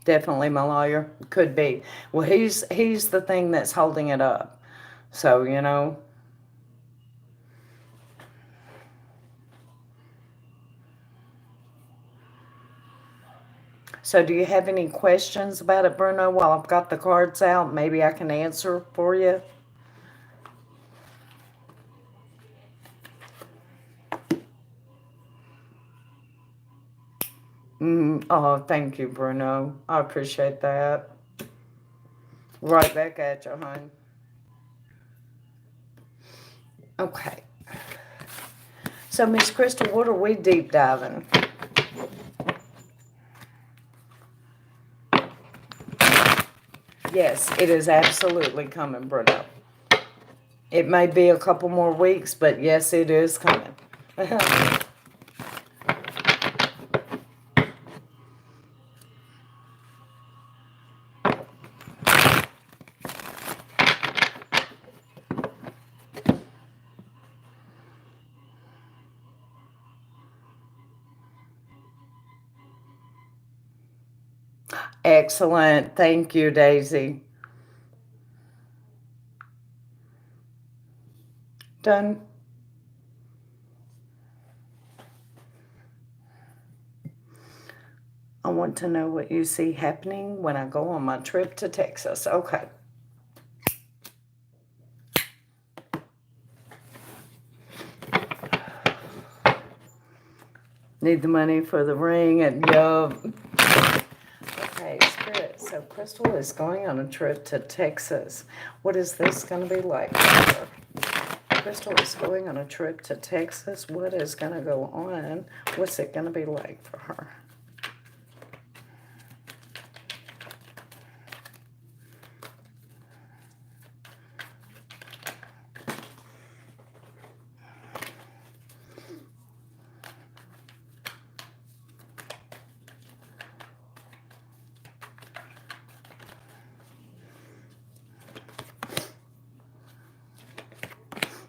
Definitely my lawyer. Could be. Well, he's the thing that's holding it up. So. So do you have any questions about it, Bruno, while I've got the cards out? Maybe I can answer for you. Oh, thank you, Bruno. I appreciate that. Right back at you, hon. Okay. So, Miss Crystal, what are we deep diving? Yes, it is absolutely coming, Bruno. It may be a couple more weeks, but yes, it is coming. Excellent. Thank you, Daisy. Done. I want to know what you see happening when I go on my trip to Texas. Okay. Need the money for the ring and yup. Okay, Spirit. So Crystal is going on a trip to Texas. What is this going to be like for her? Crystal is going on a trip to Texas. What is going to go on? What's it going to be like for her?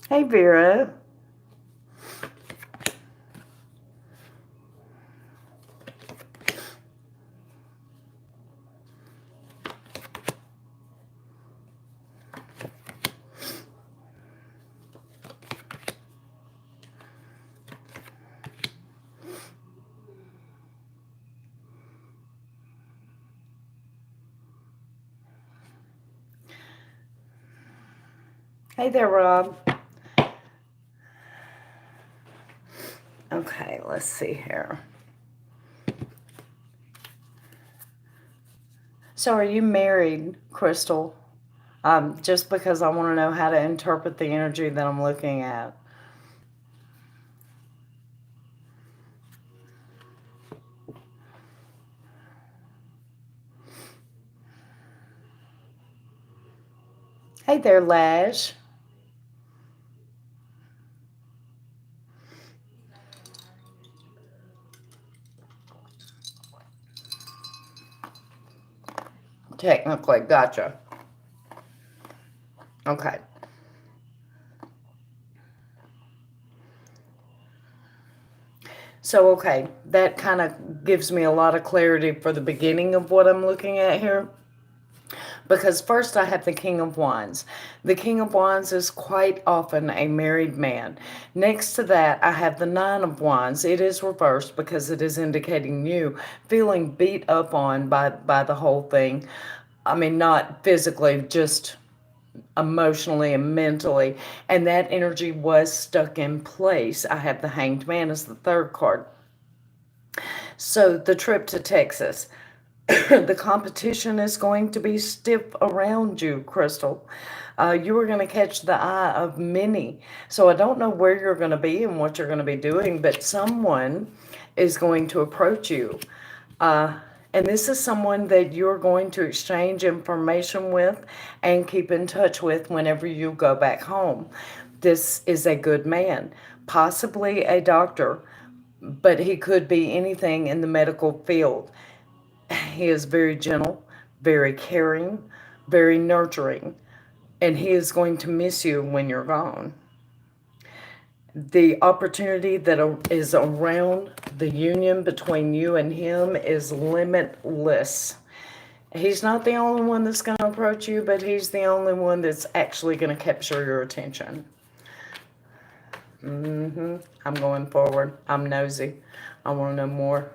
Hey, Vera. Hey there, Rob. Okay, let's see here. So are you married, Crystal? Just because I want to know how to interpret the energy that I'm looking at. Hey there, Lash. Technically, gotcha. Okay. So, okay, that kind of gives me a lot of clarity for the beginning of what I'm looking at here. Because first I have the King of Wands. The King of Wands is quite often a married man. Next to that, I have the Nine of Wands. It is reversed because it is indicating you feeling beat up on by the whole thing. I mean, not physically, just emotionally and mentally. And that energy was stuck in place. I have the Hanged Man as the third card. So the trip to Texas. The competition is going to be stiff around you, Crystal. You are going to catch the eye of many. So I don't know where you're going to be and what you're going to be doing, but someone is going to approach you. And this is someone that you're going to exchange information with and keep in touch with whenever you go back home. This is a good man, possibly a doctor, but he could be anything in the medical field. He is very gentle, very caring, very nurturing, and he is going to miss you when you're gone. The opportunity that is around the union between you and him is limitless. He's not the only one that's going to approach you, but he's the only one that's actually going to capture your attention. I'm going forward. I'm nosy. I want to know more.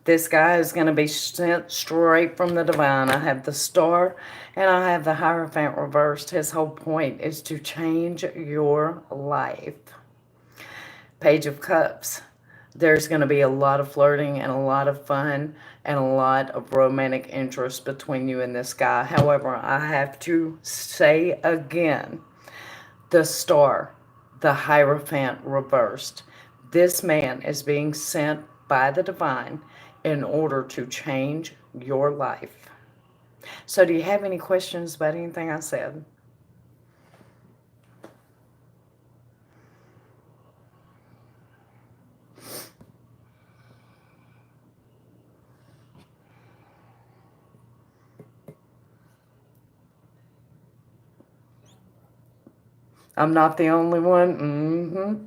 This guy is going to be sent straight from the divine. I have the star and I have the Hierophant reversed. His whole point is to change your life. Page of Cups. There's going to be a lot of flirting and a lot of fun and a lot of romantic interest between you and this guy. However, I have to say again, the star, the Hierophant reversed. This man is being sent by the divine in order to change your life. So do you have any questions about anything I said? I'm not the only one. Mm-hmm.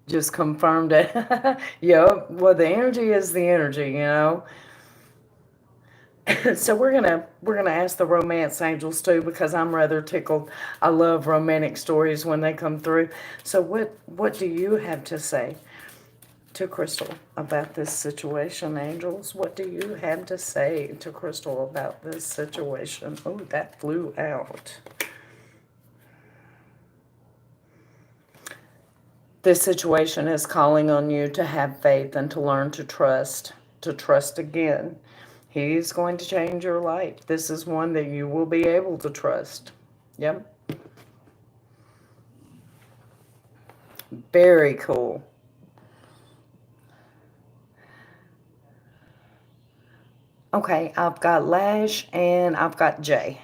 Just confirmed it. Yep. Well, the energy is the energy, you know. So we're gonna ask the romance angels too, because I'm rather tickled. I love romantic stories when they come through. So what do you have to say to Crystal about this situation, angels? What do you have to say to Crystal about this situation? Oh, that flew out. This situation is calling on you to have faith and to learn to trust again. He's going to change your life. This is one that you will be able to trust. Yep. Very cool. Okay, I've got Lash and I've got Jay.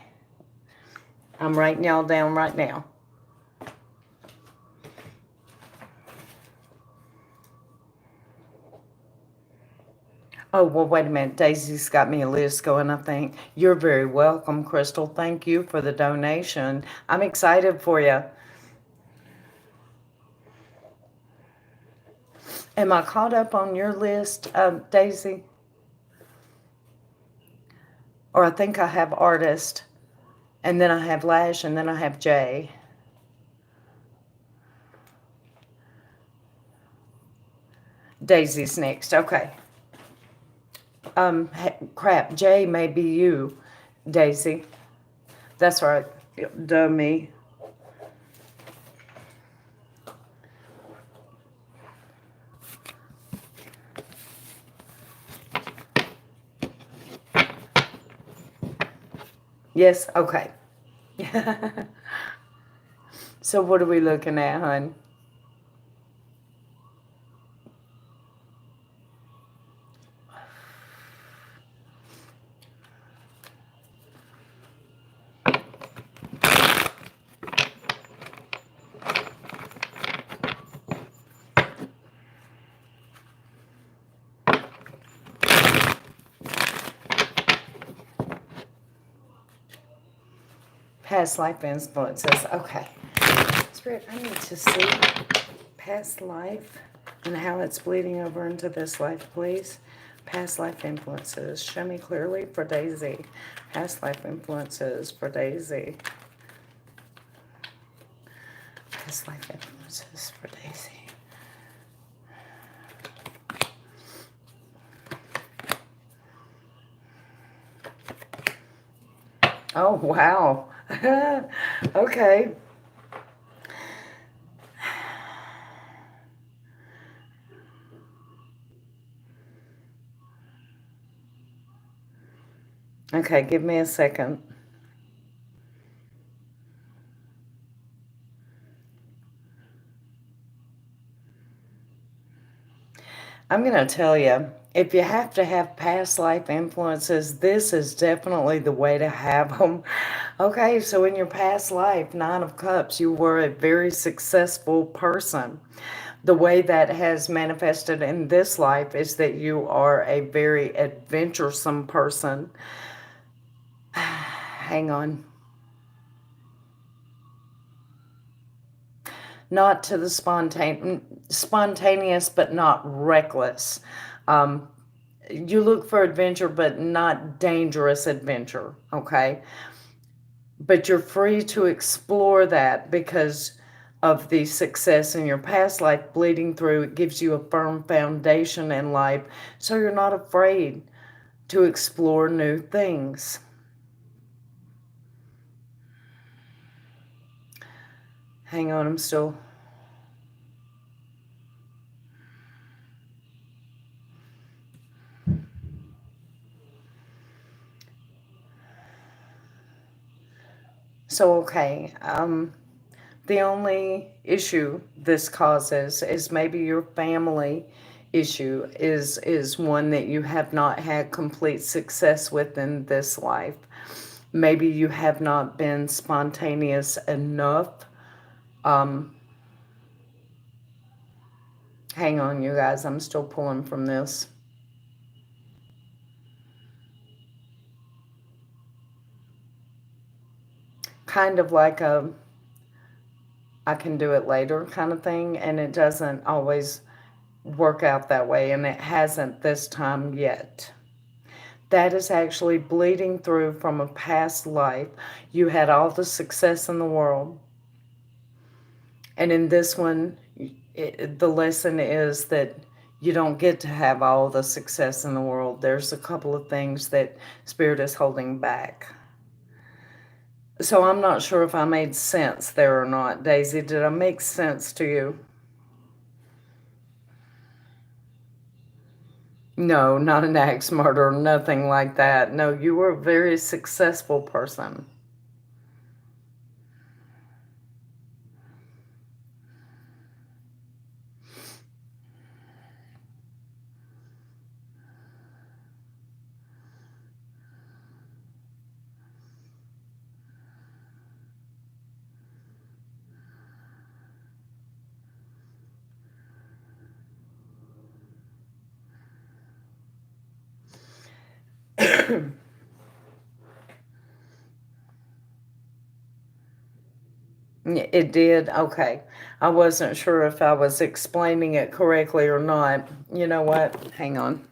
I'm writing y'all down right now. Oh, well, wait a minute. Daisy's got me a list going, I think. You're very welcome, Crystal. Thank you for the donation. I'm excited for you. Am I caught up on your list, Daisy? Or I think I have Artist, and then I have Lash, and then I have Jay. Daisy's next. Okay. Crap. Jay may be you, Daisy. That's right. Duh me. Yes. Okay. So what are we looking at, hon? Past life influences. Okay. Spirit, I need to see past life and how it's bleeding over into this life, please. Past life influences. Show me clearly for Daisy. Past life influences for Daisy. Past life influences for Daisy. Oh, wow. Okay. Okay, give me a second. I'm going to tell you, if you have to have past life influences, this is definitely the way to have them. Okay, so in your past life, Nine of Cups, you were a very successful person. The way that has manifested in this life is that you are a very adventuresome person. Hang on. Not to the spontaneous, but not reckless. Um, you look for adventure, but not dangerous adventure, okay? But you're free to explore that because of the success in your past life bleeding through. It gives you a firm foundation in life, so you're not afraid to explore new things. Hang on, I'm still. So, okay, the only issue this causes is maybe your family issue is one that you have not had complete success with in this life. Maybe you have not been spontaneous enough. Um, Hang on, you guys, I'm still pulling from this. kind of like a I can do it later kind of thing, and it doesn't always work out that way, and it hasn't this time yet. That is actually bleeding through from a past life. You had all the success in the world, and in this one, the lesson is that you don't get to have all the success in the world. There's a couple of things that Spirit is holding back. So I'm not sure if I made sense there or not, Daisy. Did I make sense to you? No, not an axe murderer, nothing like that. No, you were a very successful person. It did? Okay. I wasn't sure if I was explaining it correctly or not. You know what? Hang on.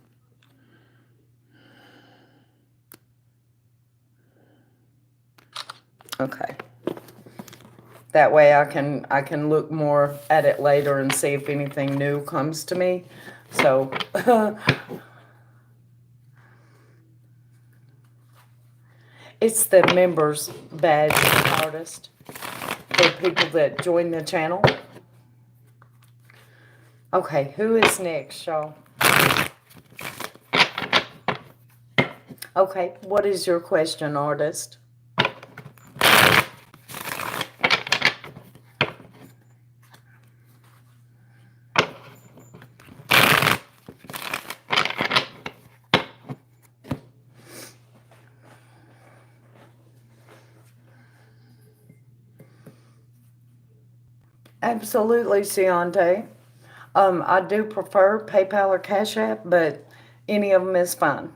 Okay. That way I can look more at it later and see if anything new comes to me. So it's the members badge artist for people that join the channel. Okay, who is next, y'all? Okay, what is your question, artist? Absolutely, Ciante. I do prefer PayPal or Cash App, but any of them is fine.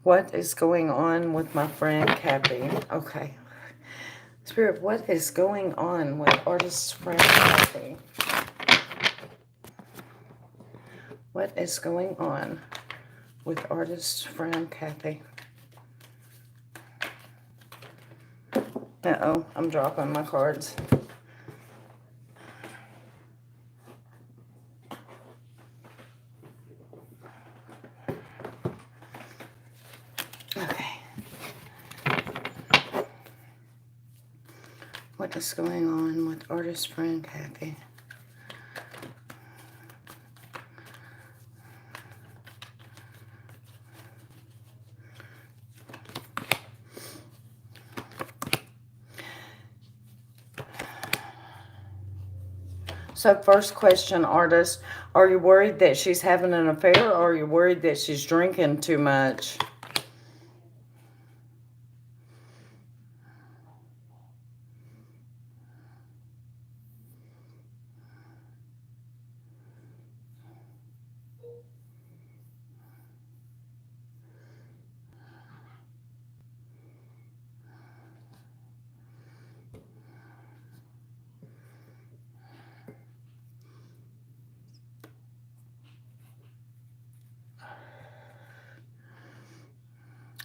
What is going on with my friend Cappy? Okay. Spirit, what is going on with artist friend Cappy? What is going on with artist friend Kathy? Uh-oh, I'm dropping my cards. Okay. What is going on with artist friend Kathy? So first question, artist, are you worried that she's having an affair, or are you worried that she's drinking too much?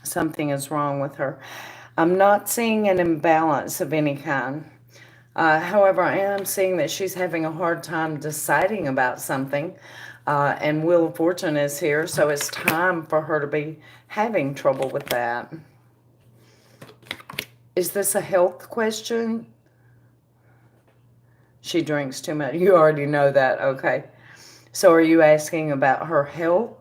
Something is wrong with her. I'm not seeing an imbalance of any kind. However, I am seeing that she's having a hard time deciding about something. And Wheel of Fortune is here, so it's time for her to be having trouble with that. Is this a health question? She drinks too much. You already know that. Okay. So are you asking about her health?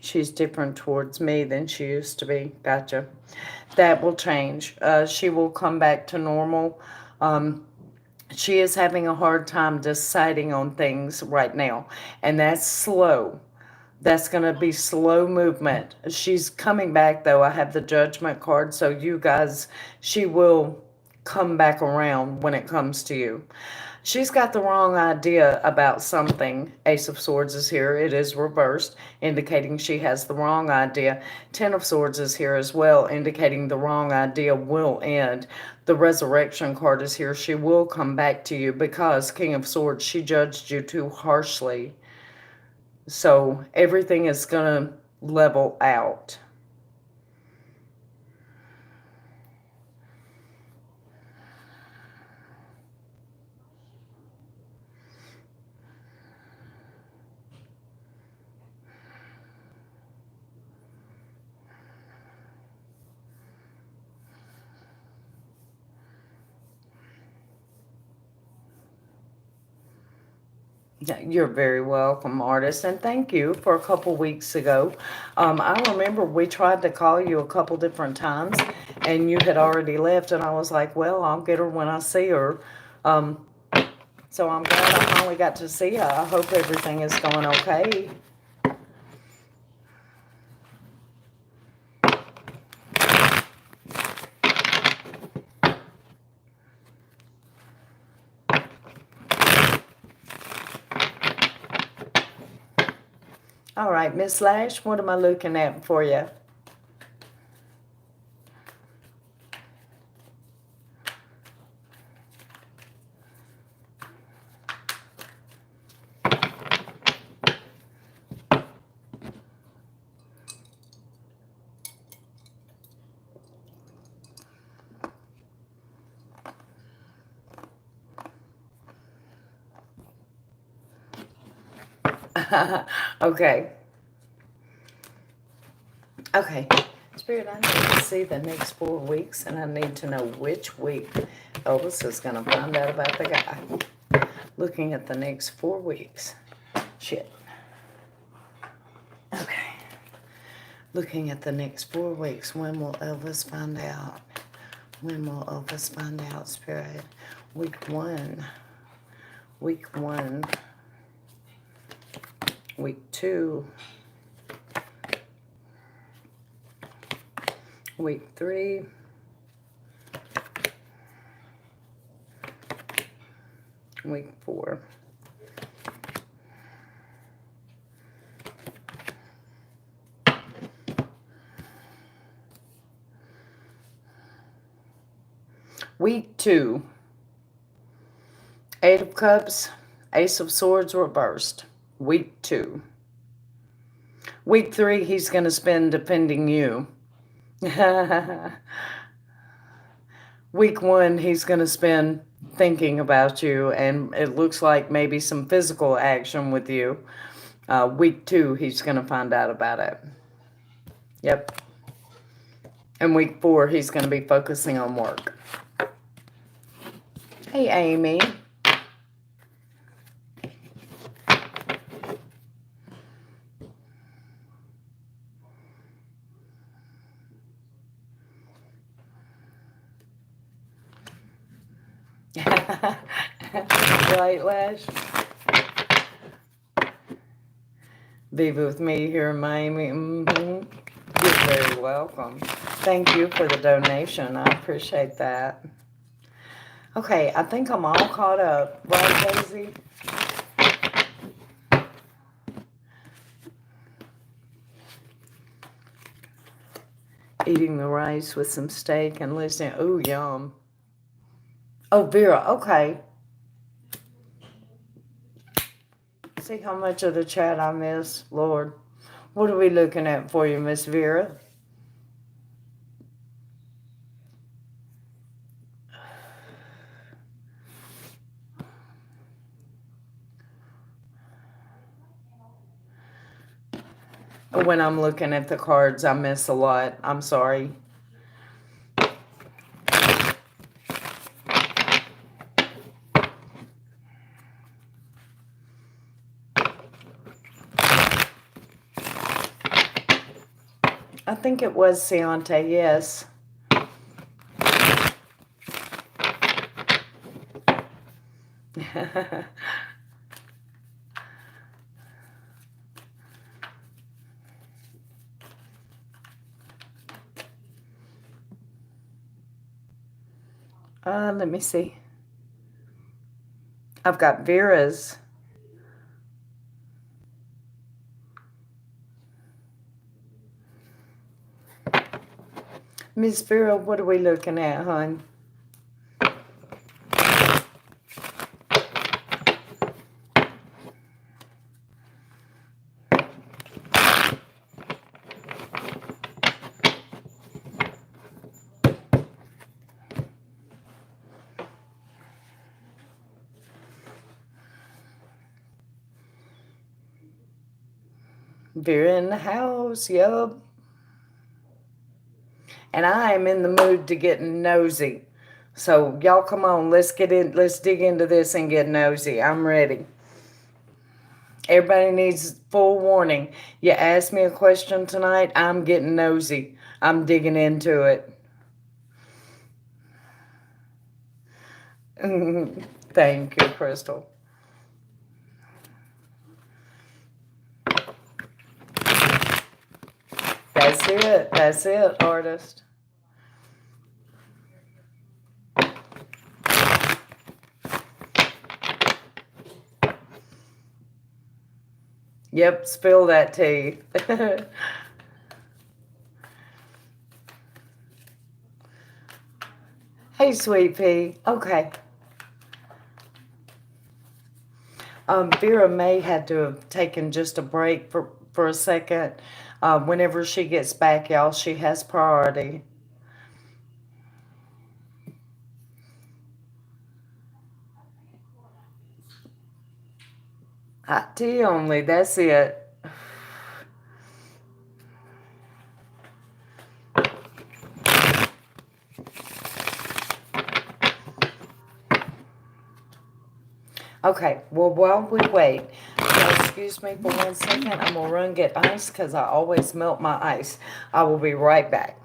She's different towards me than she used to be. Gotcha. That will change. She will come back to normal. She is having a hard time deciding on things right now, and that's slow. That's going to be slow movement. She's coming back, though. I have the judgment card, so you guys, she will come back around when it comes to you. She's got the wrong idea about something. Ace of Swords is here. It is reversed, indicating she has the wrong idea. Ten of Swords is here as well, indicating the wrong idea will end. The Resurrection card is here. She will come back to you because King of Swords, she judged you too harshly. So everything is going to level out. You're very welcome, artist, and thank you for a couple weeks ago. I remember we tried to call you a couple different times, and you had already left, and I was like, well, I'll get her when I see her. Um, so I'm glad I finally got to see her. I hope everything is going okay. All right, Miss Lash, what am I looking at for you? Okay. Okay. Spirit, I need to see the next 4 weeks, and I need to know which week Elvis is going to find out about the guy. Looking at the next 4 weeks. Shit. Okay. Looking at the next 4 weeks. When will Elvis find out? When will Elvis find out, Spirit? Week 1. Week 1. Week 2. Week 3. Week 4. Week 2. 8 of Cups, Ace of Swords reversed. Week 2. Week 3, he's going to spend defending you. Week 1, he's going to spend thinking about you, and it looks like maybe some physical action with you. Week 2, he's going to find out about it. Yep. And week 4, he's going to be focusing on work. Hey, Amy. Right, Lash? Be with me here in Miami. You're very welcome. Thank you for the donation. I appreciate that. Okay, I think I'm all caught up. Right, Daisy? Eating the rice with some steak and listening. Ooh, yum. Oh, Vera, okay. See how much of the chat I missed, Lord. What are we looking at for you, Miss Vera? When I'm looking at the cards, I miss a lot. I'm sorry. I think it was Ciante, yes. Let me see. I've got Vera's. Miss Vera, what are we looking at, hon? Vera in the house, yup. And I am in the mood to get nosy. So y'all come on, let's dig into this and get nosy. I'm ready. Everybody needs full warning. You ask me a question tonight, I'm getting nosy. I'm digging into it. Thank you, Crystal. That's it. That's it, artist. Yep, spill that tea. Hey, sweet pea. Okay. Vera may had to have taken just a break for a second. Whenever she gets back, y'all, she has priority. Hot tea only. That's it. Okay, well, while we wait, excuse me for 1 second. I'm going to run get ice because I always melt my ice. I will be right back.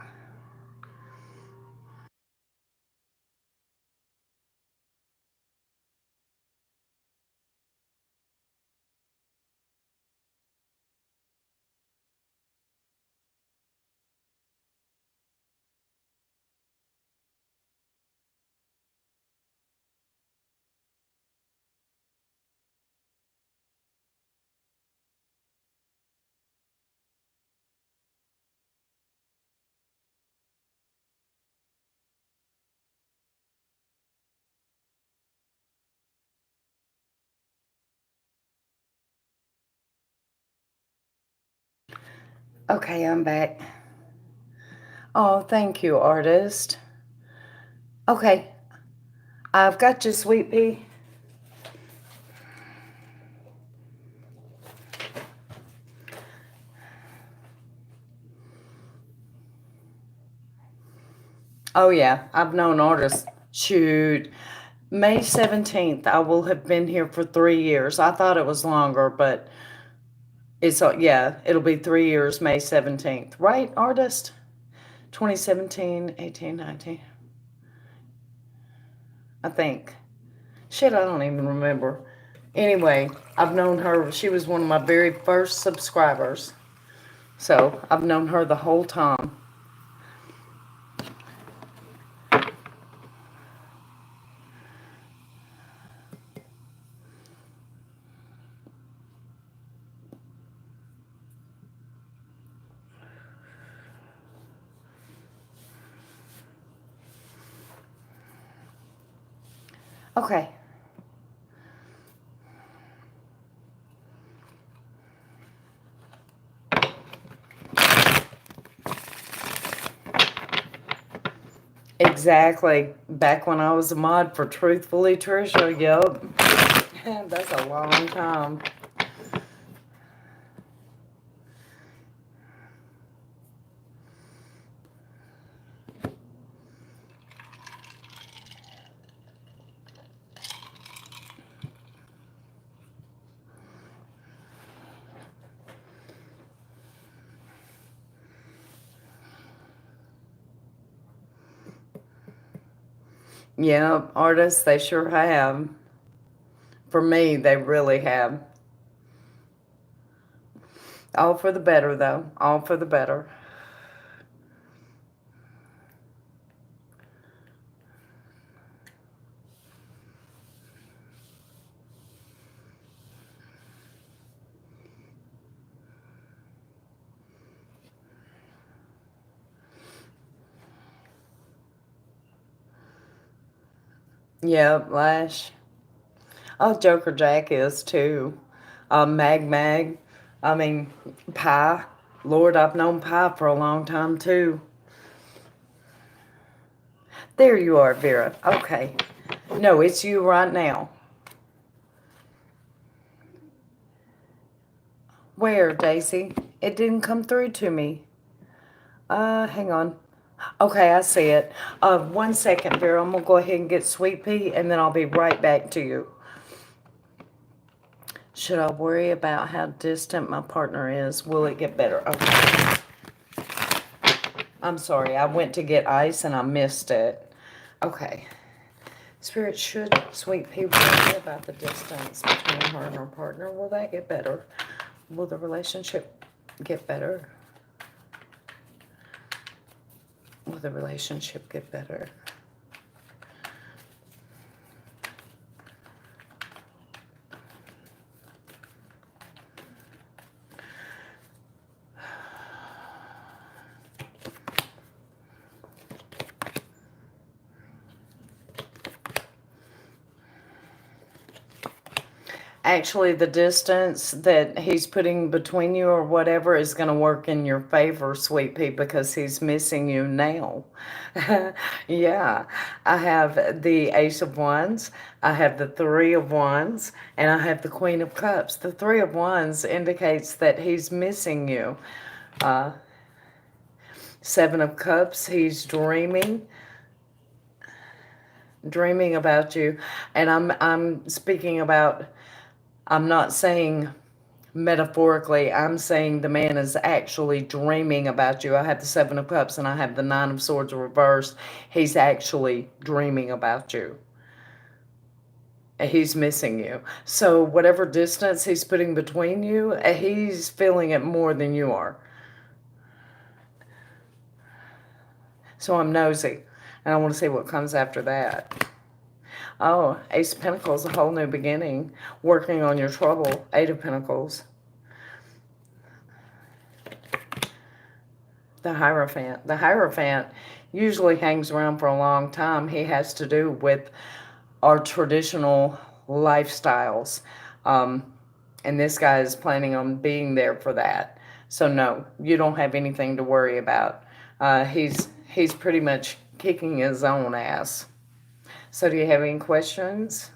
Okay, I'm back. Oh, thank you, artist. Okay, I've got you, sweet pea. Oh, yeah, I've known artists. Shoot. May 17th, I will have been here for 3 years. I thought it was longer, but yeah, it'll be 3 years, May 17th. Right, artist? 2017, 18, 19, I think. Shit, I don't even remember. Anyway, I've known her. She was one of my very first subscribers. So I've known her the whole time. Okay. Exactly. Back when I was a mod for Truthfully Trisha. Yup. That's a long time. Yeah, artists, they sure have. For me, they really have. All for the better, though. All for the better. Yep, Lash. Oh, Joker Jack is too. Mag. I mean, Pie. Lord, I've known Pie for a long time too. There you are, Vera. Okay. No, it's you right now. Where, Daisy? It didn't come through to me. Hang on. Okay, I see it. 1 second, Vera. I'm going to go ahead and get Sweet Pea, and then I'll be right back to you. Should I worry about how distant my partner is? Will it get better? Okay. I'm sorry. I went to get ice, and I missed it. Okay. Spirit, should Sweet Pea worry about the distance between her and her partner? Will that get better? Will the relationship get better? Will the relationship get better? Actually, the distance that he's putting between you or whatever is going to work in your favor, Sweet Pea, because he's missing you now. Yeah, I have the Ace of Wands, I have the Three of Wands, and I have the Queen of Cups. The Three of Wands indicates that he's missing you. Uh, Seven of Cups, he's dreaming about you. And I'm speaking about, I'm not saying metaphorically, I'm saying the man is actually dreaming about you. I have the Seven of Cups and I have the Nine of Swords reversed. He's actually dreaming about you. He's missing you. So whatever distance he's putting between you, he's feeling it more than you are. So I'm nosy, and I want to see what comes after that. Oh, Ace of Pentacles, a whole new beginning. Working on your trouble. Eight of Pentacles. The Hierophant. The Hierophant usually hangs around for a long time. He has to do with our traditional lifestyles. And this guy is planning on being there for that. So no, you don't have anything to worry about. He's pretty much kicking his own ass. So do you have any questions?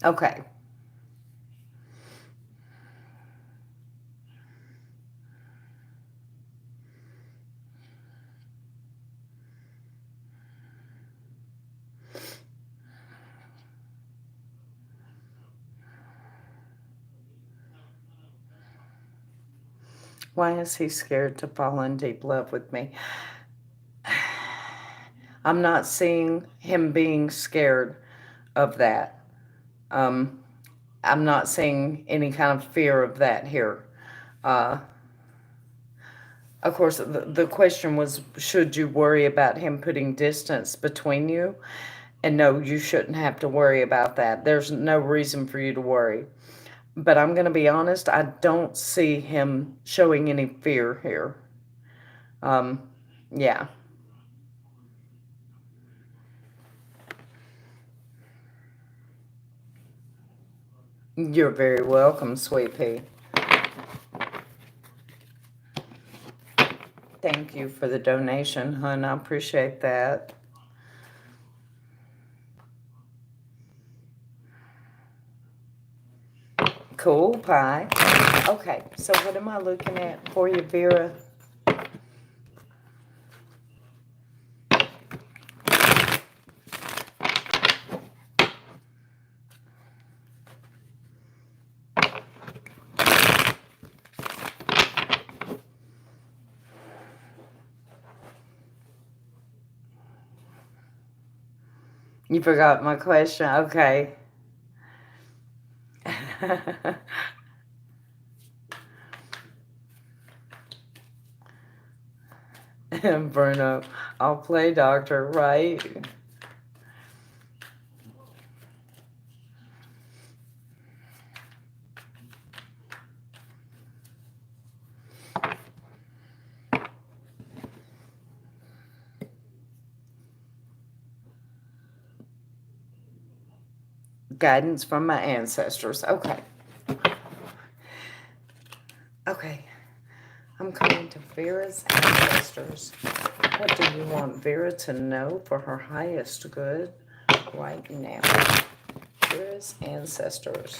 Okay. Why is he scared to fall in deep love with me? I'm not seeing him being scared of that. I'm not seeing any kind of fear of that here. Uh, of course, the question was, should you worry about him putting distance between you? And no, you shouldn't have to worry about that. There's no reason for you to worry. But I'm going to be honest, I don't see him showing any fear here. Yeah. You're very welcome, Sweet Pea. Thank you for the donation, hon. I appreciate that. Cool pie. Okay, so what am I looking at for you, Vera? You forgot my question. Okay. And Bruno, I'll play doctor, right? Guidance from my ancestors. Okay. Okay. I'm coming to Vera's ancestors. What do you want Vera to know for her highest good right now? Vera's ancestors.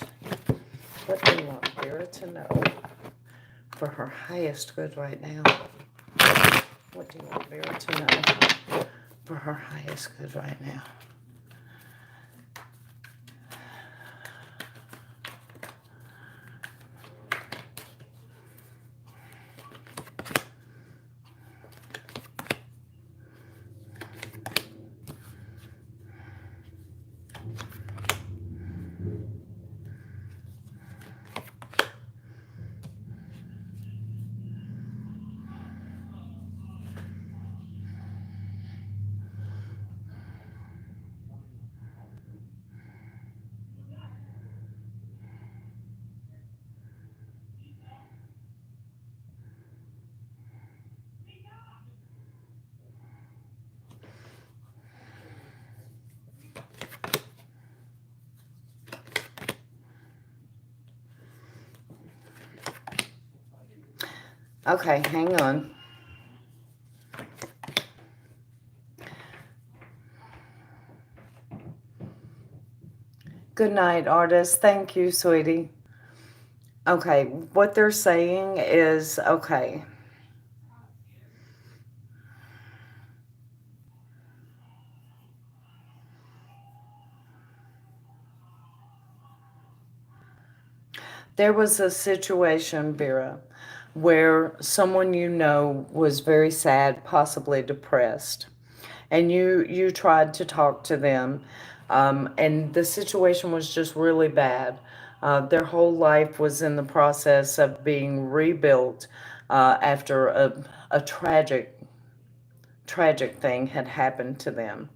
What do you want Vera to know for her highest good right now? What do you want Vera to know for her highest good right now? Okay, hang on. Good night, artist. Thank you, sweetie. Okay, what they're saying is okay. There was a situation, Vera, where someone you know was very sad, possibly depressed, and you tried to talk to them, and the situation was just really bad. Their whole life was in the process of being rebuilt after a tragic thing had happened to them.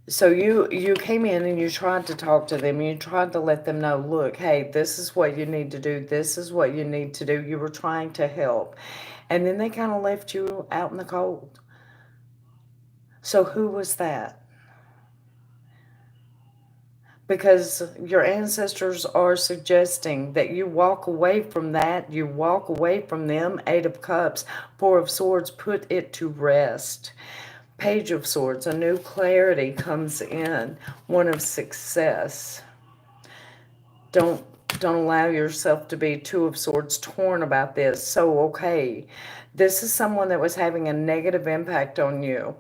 So you came in and you tried to talk to them. You tried to let them know, look, hey, this is what you need to do. This is what you need to do. You were trying to help. And then they kind of left you out in the cold. So who was that? Because your ancestors are suggesting that you walk away from that, you walk away from them. Eight of Cups, Four of Swords, put it to rest. Page of Swords, a new clarity comes in. One of Success. Don't don't allow yourself to be Two of Swords torn about this. So okay, this is someone that was having a negative impact on you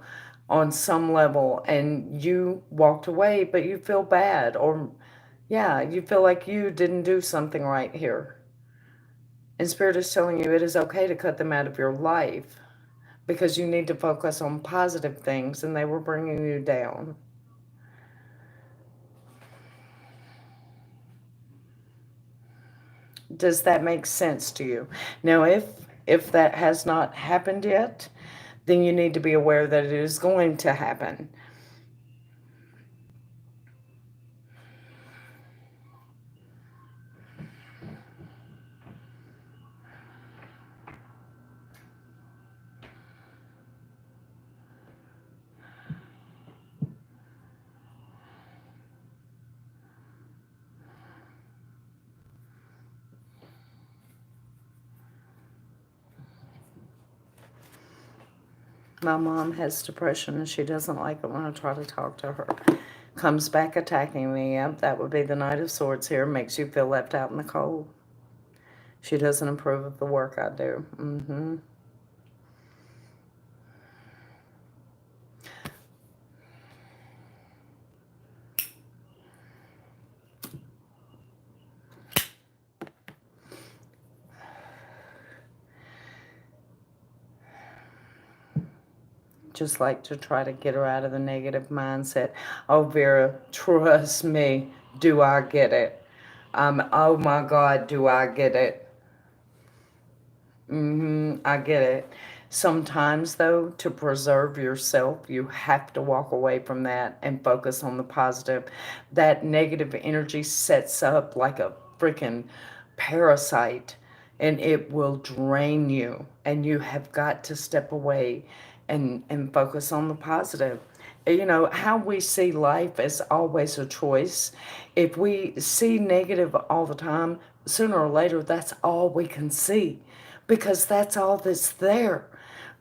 on some level, and you walked away, but you feel bad, or yeah, you feel like you didn't do something right here. And Spirit is telling you it is okay to cut them out of your life because you need to focus on positive things, and they were bringing you down. Does that make sense to you? Now, if that has not happened yet, then you need to be aware that it is going to happen. My mom has depression and she doesn't like it when I try to talk to her. Comes back attacking me. Yep, that would be the Knight of Swords here. Makes you feel left out in the cold. She doesn't approve of the work I do. just like to try to get her out of the negative mindset. Oh, Vera, trust me, do I get it? Oh my God, do I get it? I get it. Sometimes, though, to preserve yourself, you have to walk away from that and focus on the positive. That negative energy sets up like a freaking parasite and it will drain you. And you have got to step away and focus on the positive. You know, how we see life is always a choice. If we see negative all the time, sooner or later, that's all we can see because that's all that's there.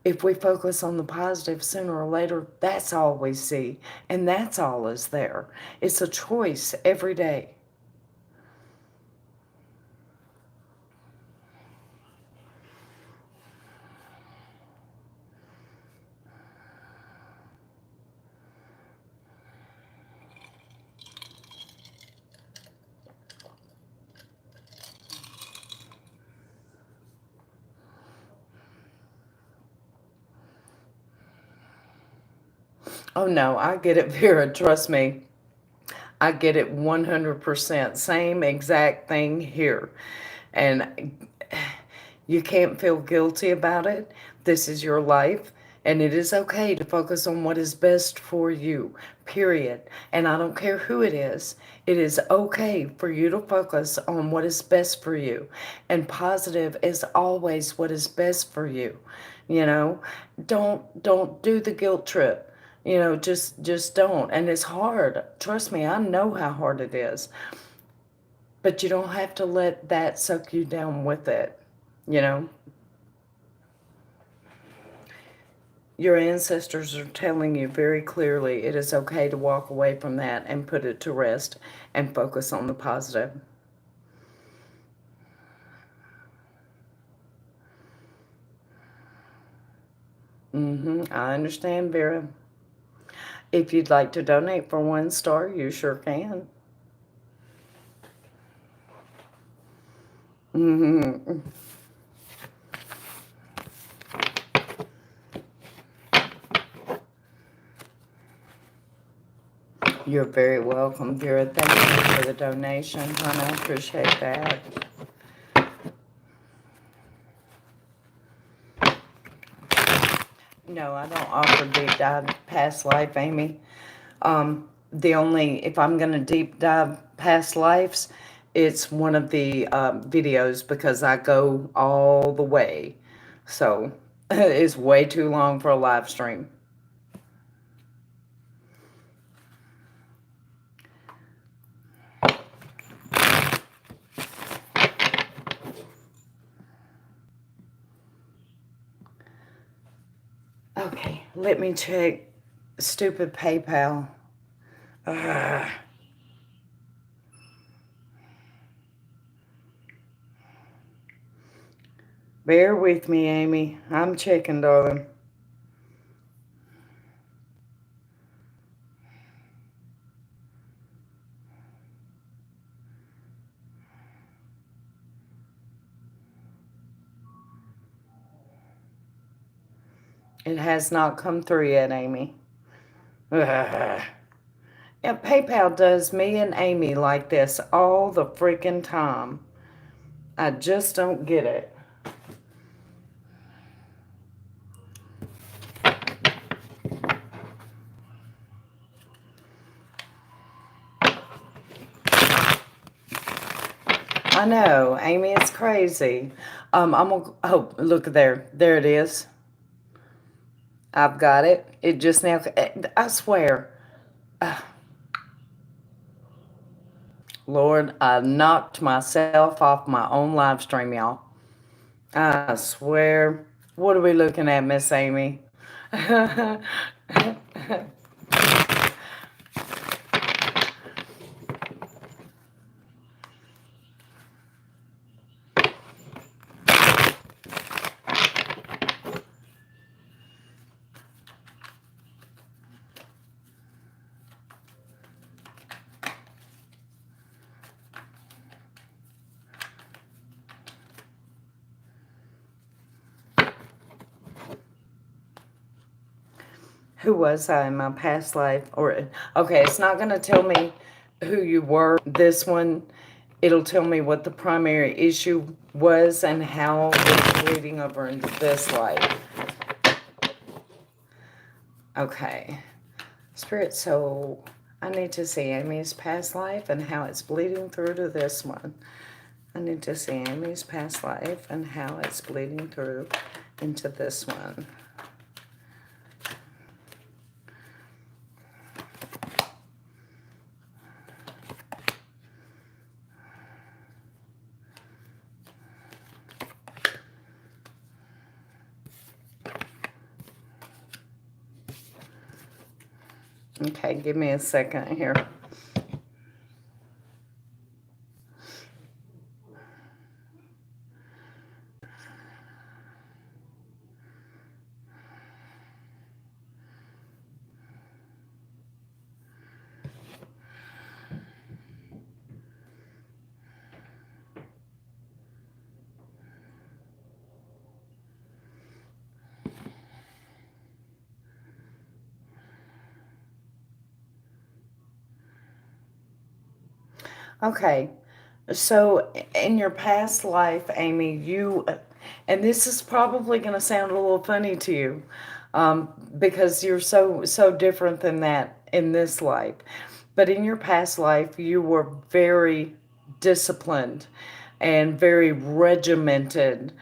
If we focus on the positive, sooner or later, that's all we see, and that's all is there. It's a choice every day. Oh no, I get it, Vera. Trust me. I get it 100%. Same exact thing here. And you can't feel guilty about it. This is your life. And it is okay to focus on what is best for you, period. And I don't care who it is. It is okay for you to focus on what is best for you. And positive is always what is best for you. You know, don't do the guilt trip. You know, just don't. And it's hard. Trust me, I know how hard it is. But you don't have to let that suck you down with it. You know, your ancestors are telling you very clearly it is okay to walk away from that and put it to rest and focus on the positive. I understand, Vera. If you'd like to donate for 1 star, you sure can. You're very welcome, Vera. Thank you for the donation, hon. I appreciate that. No, I don't offer deep dive past life, Amy. The only, if I'm going to deep dive past lives, it's one of the videos because I go all the way. So it's way too long for a live stream. Okay, let me check. Stupid PayPal. Ugh. Bear with me, Amy. I'm checking, darling. It has not come through yet, Amy. Ugh. Yeah, PayPal does me and Amy like this all the freaking time. I just don't get it. I know, Amy, it's crazy. I'm gonna, oh, look there. There it is. I've got it. It just now, I swear. Lord, I knocked myself off my own live stream, y'all. I swear. What are we looking at, Miss Amy? Who was I in my past life? Or, okay, it's not going to tell me who you were. This one, it'll tell me what the primary issue was and how it's bleeding over into this life. Okay. Spirit, so I need to see Amy's past life and how it's bleeding through to this one. I need to see Amy's past life and how it's bleeding through into this one. Okay, give me a second here. Okay, so in your past life, Amy, and this is probably going to sound a little funny to you, because you're so different than that in this life. But in your past life, you were very disciplined and very regimented,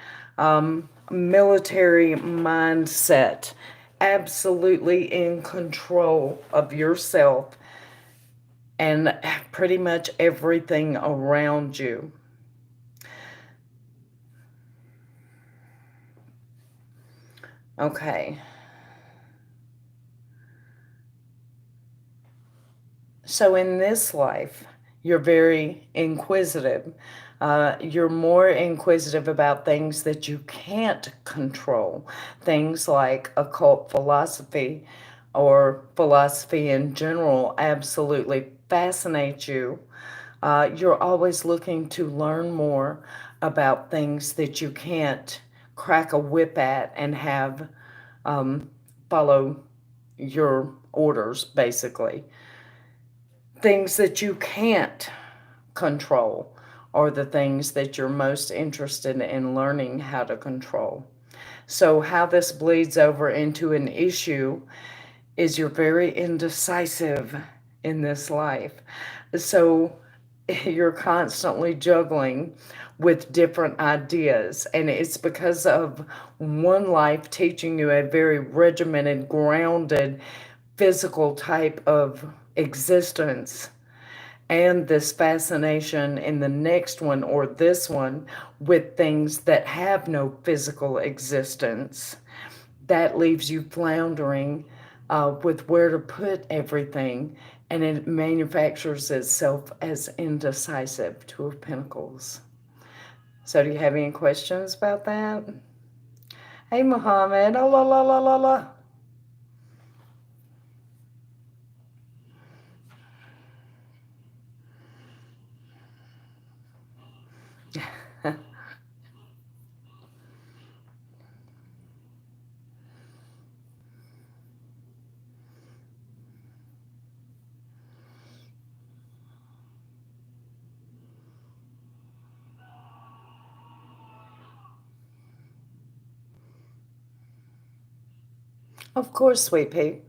military mindset, absolutely in control of yourself and pretty much everything around you. Okay. So in this life, you're very inquisitive. You're more inquisitive about things that you can't control. Things like occult philosophy or philosophy in general absolutely fascinate you. You're always looking to learn more about things that you can't crack a whip at and have follow your orders, basically. Things that you can't control are the things that you're most interested in learning how to control. So, how this bleeds over into an issue is you're very indecisive in this life. So, you're constantly juggling with different ideas, and it's because of one life teaching you a very regimented, grounded, physical type of existence, and this fascination in the next one or this one with things that have no physical existence. That leaves you floundering with where to put everything, and it manufactures itself as indecisive. Two of Pentacles. So, do you have any questions about that? Hey, Muhammad. Oh, la, la, la, la, la. Of course, sweet pea.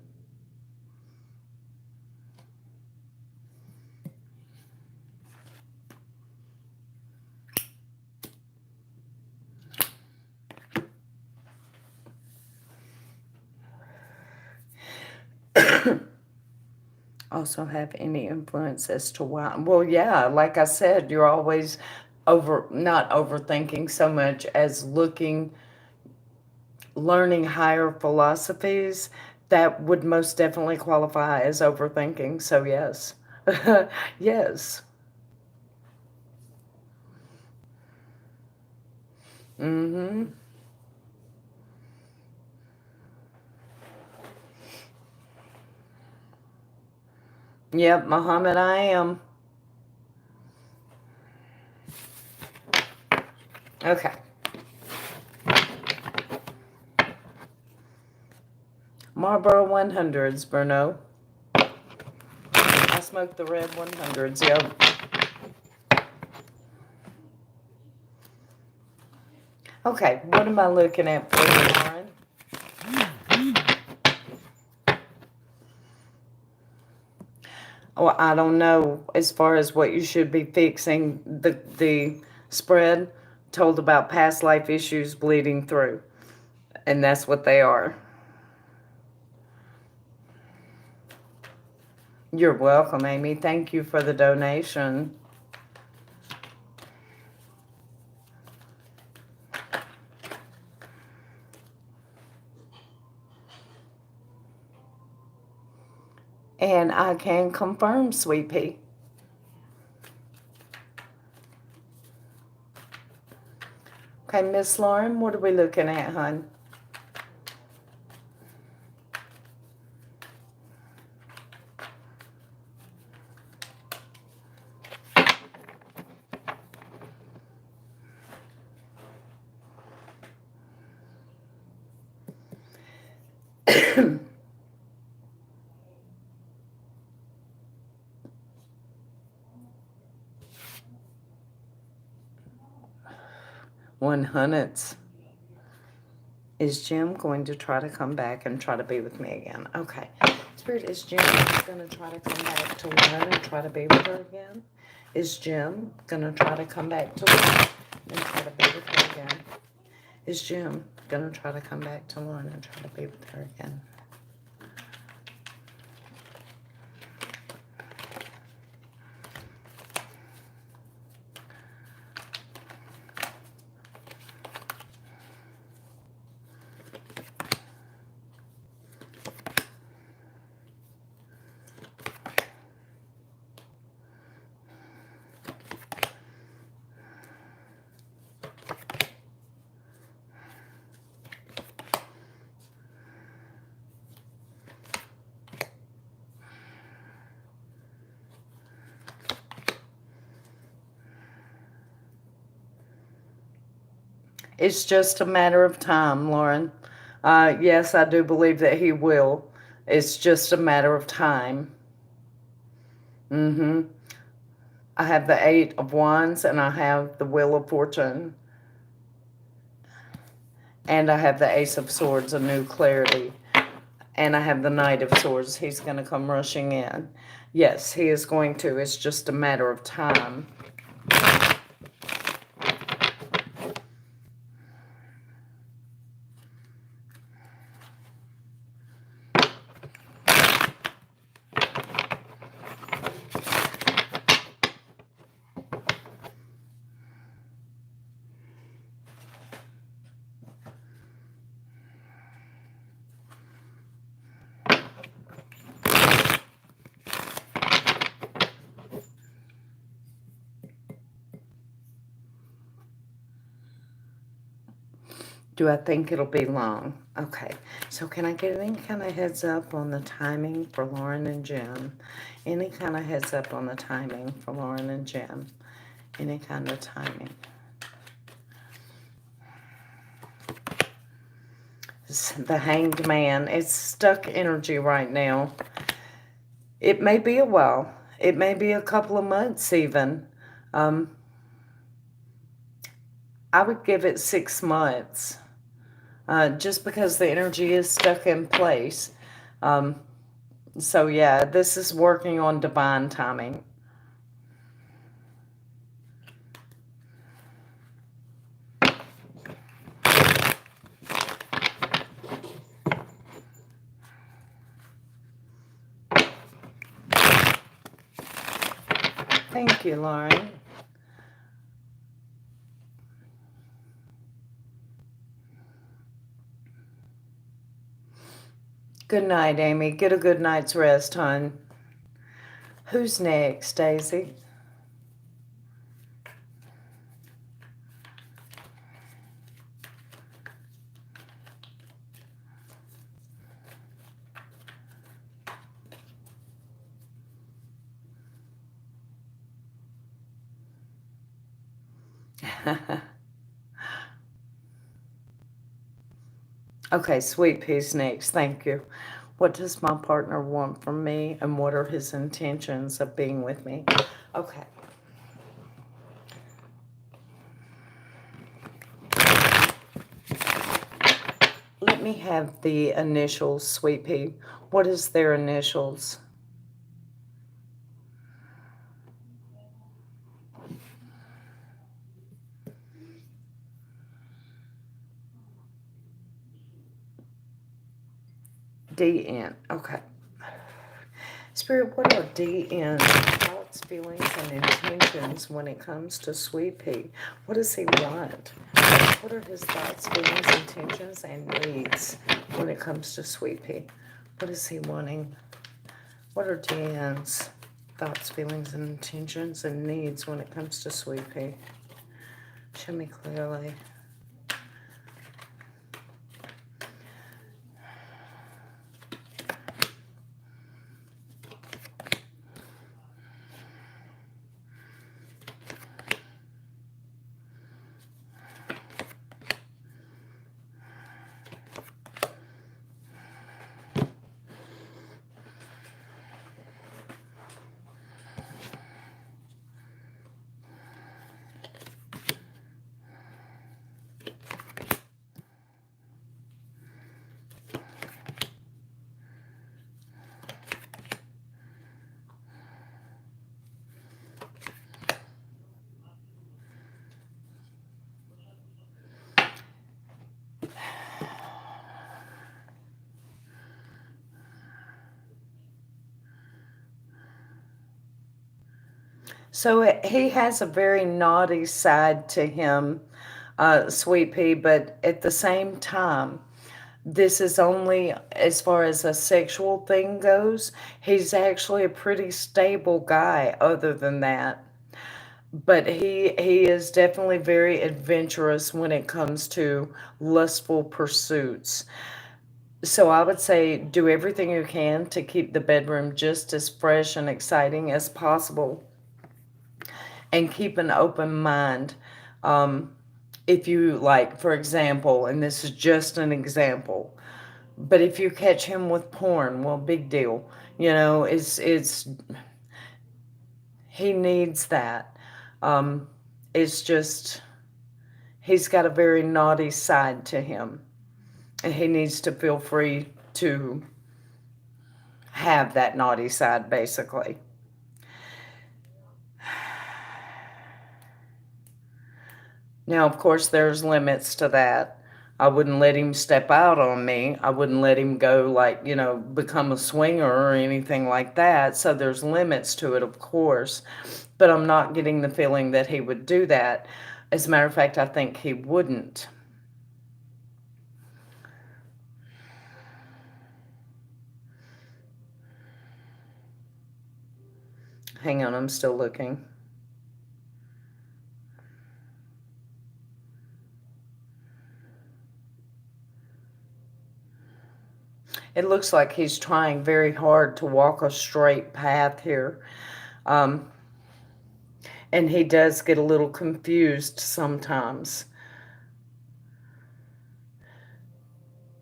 Also have any influence as to why? Well, yeah, like I said, you're always not overthinking so much as learning higher philosophies. That would most definitely qualify as overthinking. So, yes. Yes. Mm-hmm. Yep, Muhammad, I am. Okay. Marlboro 100s, Bruno. I smoke the red 100s, yep. Okay, what am I looking at for you, Lauren? Well, I don't know as far as what you should be fixing. The spread told about past life issues bleeding through, and that's what they are. You're welcome, Amy. Thank you for the donation. And I can confirm, Sweet Pea. Okay, Miss Lauren, what are we looking at, hon? One hundredths. Is Jim going to try to come back and try to be with me again? Okay. Spirit, is Jim going to try to come back to Lauren and try to be with her again? Is Jim going to try to come back to Lauren and try to be with her again? Is Jim going to try to come back to Lauren and try to be with her again? It's just a matter of time, Lauren. Yes, I do believe that he will. It's just a matter of time. Mm-hmm. I have the Eight of Wands, and I have the Wheel of Fortune. And I have the Ace of Swords, a new clarity. And I have the Knight of Swords. He's going to come rushing in. Yes, he is going to. It's just a matter of time. Do I think it'll be long? Okay. So can I get any kind of heads up on the timing for Lauren and Jim? Any kind of heads up on the timing for Lauren and Jim? Any kind of timing? The Hanged Man. It's stuck energy right now. It may be a while. It may be a couple of months even. I would give it 6 months. Just because the energy is stuck in place. So yeah, this is working on divine timing. Thank you, Lauren. Good night, Amy. Get a good night's rest, hon. Who's next, Daisy? Okay, sweet pea's next. Thank you. What does my partner want from me, and what are his intentions of being with me? Okay. Let me have the initials, sweet pea. What is their initials? DN. Okay. Spirit, what are DN's thoughts, feelings, and intentions when it comes to Sweet Pea? What does he want? What are his thoughts, feelings, intentions, and needs when it comes to Sweet Pea? What is he wanting? What are DN's thoughts, feelings, and intentions, and needs when it comes to Sweet Pea? Show me clearly. So he has a very naughty side to him, Sweet Pea, but at the same time, this is only as far as a sexual thing goes. He's actually a pretty stable guy, other than that. But he is definitely very adventurous when it comes to lustful pursuits. So I would say do everything you can to keep the bedroom just as fresh and exciting as possible, and keep an open mind. Um, if you like, for example, and this is just an example, but if you catch him with porn, well, big deal. It's he needs that. Um, it's just he's got a very naughty side to him, and he needs to feel free to have that naughty side, basically. Now, of course, there's limits to that. I wouldn't let him step out on me. I wouldn't let him go, like, become a swinger or anything like that. So there's limits to it, of course. But I'm not getting the feeling that he would do that. As a matter of fact, I think he wouldn't. Hang on, I'm still looking. It looks like he's trying very hard to walk a straight path here. Um, and he does get a little confused sometimes.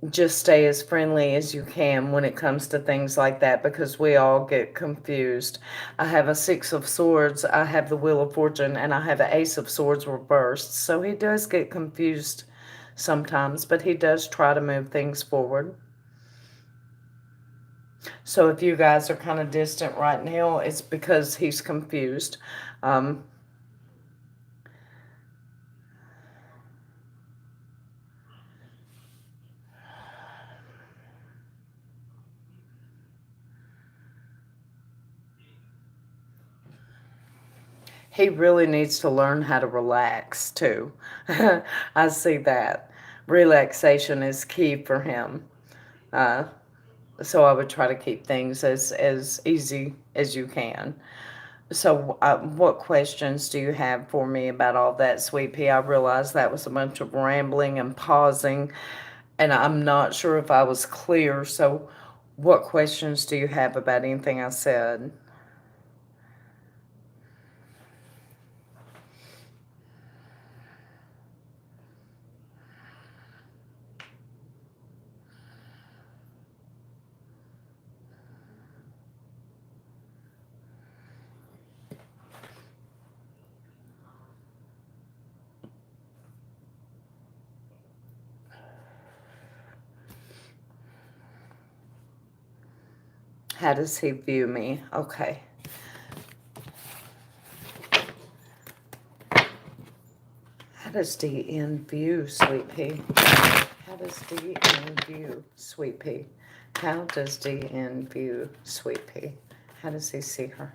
Just stay as friendly as you can when it comes to things like that, because we all get confused. I have a Six of Swords, I have the Wheel of Fortune, and I have an Ace of Swords reversed. So he does get confused sometimes, but he does try to move things forward. So if you guys are kind of distant right now, it's because he's confused. Um, he really needs to learn how to relax too. I see that. Relaxation is key for him. Uh, so I would try to keep things as easy as you can. So, what questions do you have for me about all that, Sweet Pea? I realized that was a bunch of rambling and pausing, and I'm not sure if I was clear. So, what questions do you have about anything I said? How does he view me? Okay. How does DN view Sweet Pea? How does DN view Sweet Pea? How does DN view Sweet Pea? How does he see her?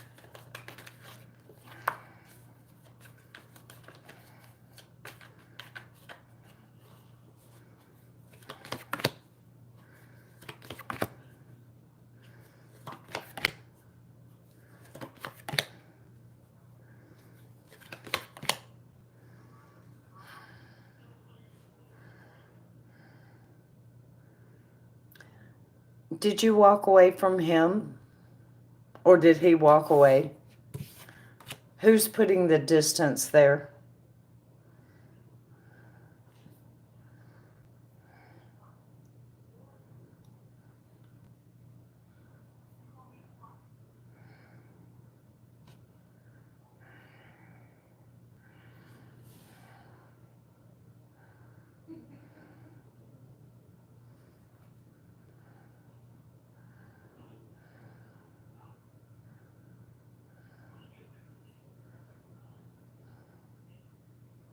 Did you walk away from him? Or did he walk away? Who's putting the distance there?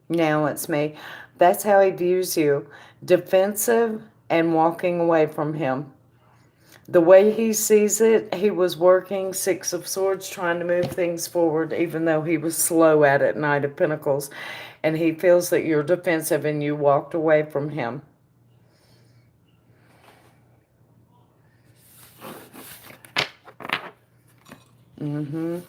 Now it's me. That's how he views you. Defensive and walking away from him. The way he sees it, he was working Six of Swords, trying to move things forward, even though he was slow at it, Knight of Pentacles. And he feels that you're defensive and you walked away from him. Mm-hmm.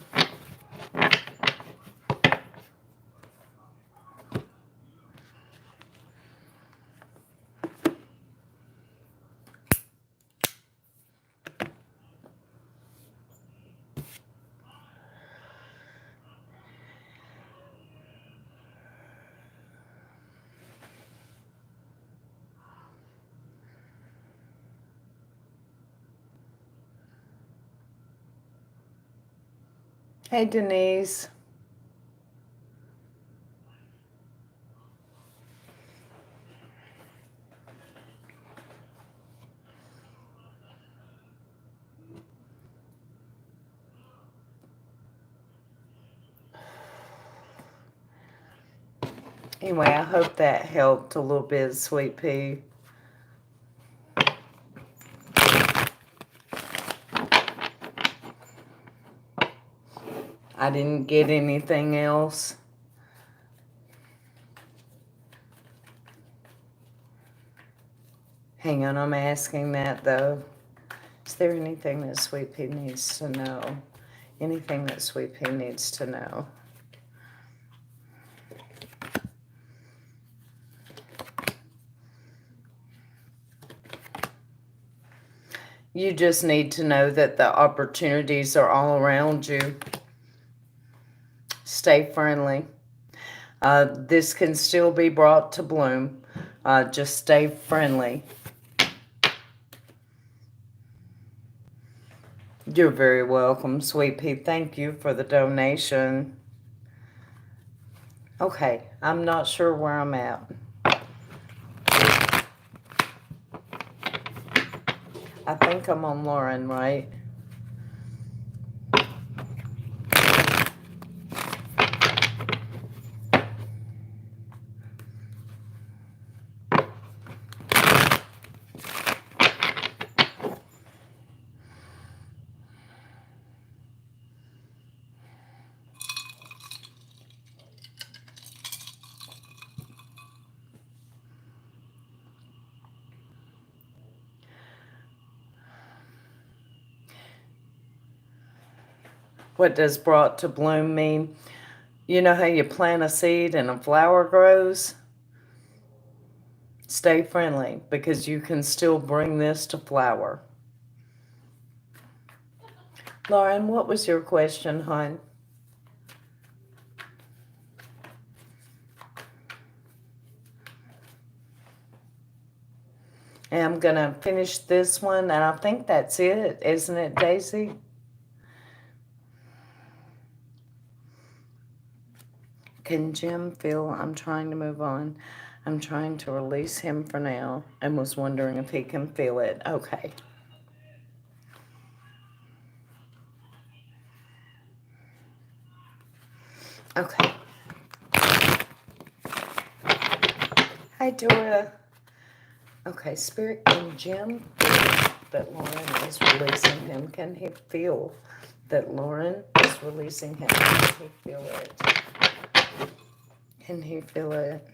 Hey, Denise. Anyway, I hope that helped a little bit, Sweet Pea. I didn't get anything else. Hang on, I'm asking that though. Is there anything that Sweet Pea needs to know? Anything that Sweet Pea needs to know? You just need to know that the opportunities are all around you. Stay friendly. This can still be brought to bloom. Just stay friendly. You're very welcome, Sweet Pea. Thank you for the donation. Okay, I'm not sure where I'm at. I think I'm on Lauren, right? What does brought to bloom mean? You know how you plant a seed and a flower grows? Stay friendly because you can still bring this to flower. Lauren, what was your question, hon? And I'm going to finish this one, and I think that's it, isn't it, Daisy? Can Jim feel I'm trying to move on? I'm trying to release him for now and was wondering if he can feel it. Okay. Okay. Hi, Dora. Okay, Spirit and Jim feels that Lauren is releasing him. Can he feel that Lauren is releasing him? Can he feel it? Can he feel it?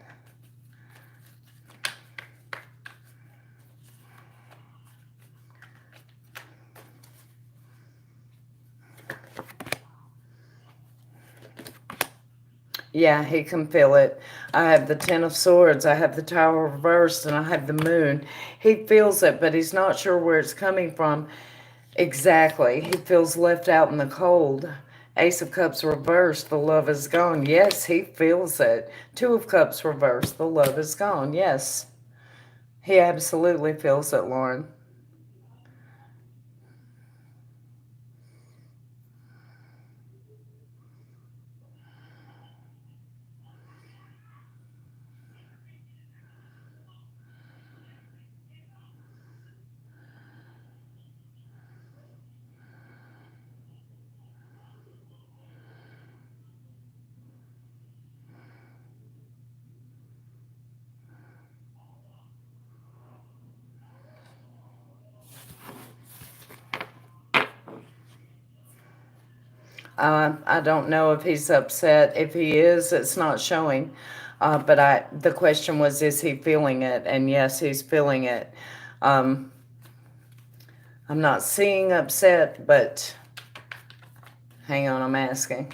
Yeah, he can feel it. I have the Ten of Swords, I have the Tower reversed, and I have the Moon. He feels it, but he's not sure where it's coming from exactly. He feels left out in the cold. Ace of Cups reversed, the love is gone. Yes, he feels it. Two of Cups reversed, the love is gone. Yes, he absolutely feels it, Lauren. I don't know if he's upset. If he is, it's not showing. But the question was, is he feeling it? And yes, he's feeling it. Um, I'm not seeing upset, but hang on, I'm asking.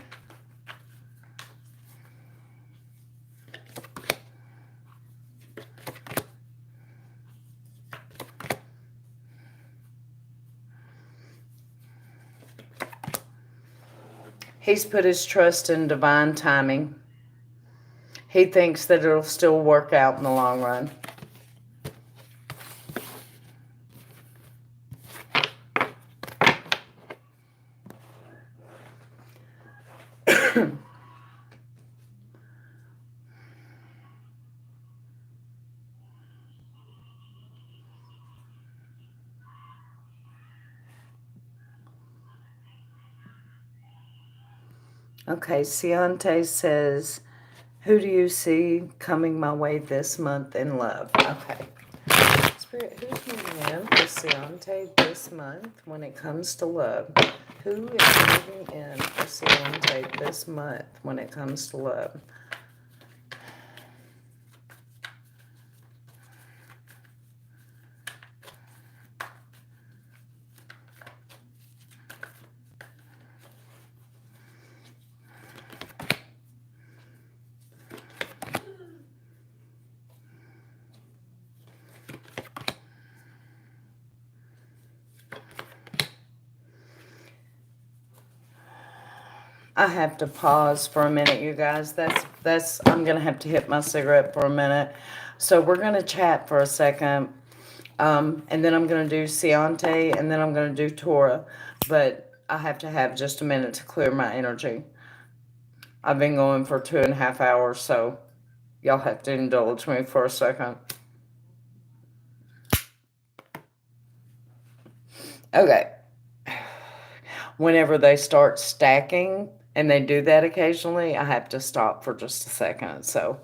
He's put his trust in divine timing. He thinks that it'll still work out in the long run. Okay, Ciante says, who do you see coming my way this month in love? Okay. Spirit, who's moving in for Ciante this month when it comes to love? Who is moving in for Ciante this month when it comes to love? I have to pause for a minute, you guys. I'm gonna have to hit my cigarette for a minute. So we're gonna chat for a second. And then I'm gonna do Ciante, and then I'm gonna do Torah. But I have to have just a minute to clear my energy. I've been going for 2.5 hours, so y'all have to indulge me for a second. Okay. Whenever they start stacking, and they do that occasionally, I have to stop for just a second. So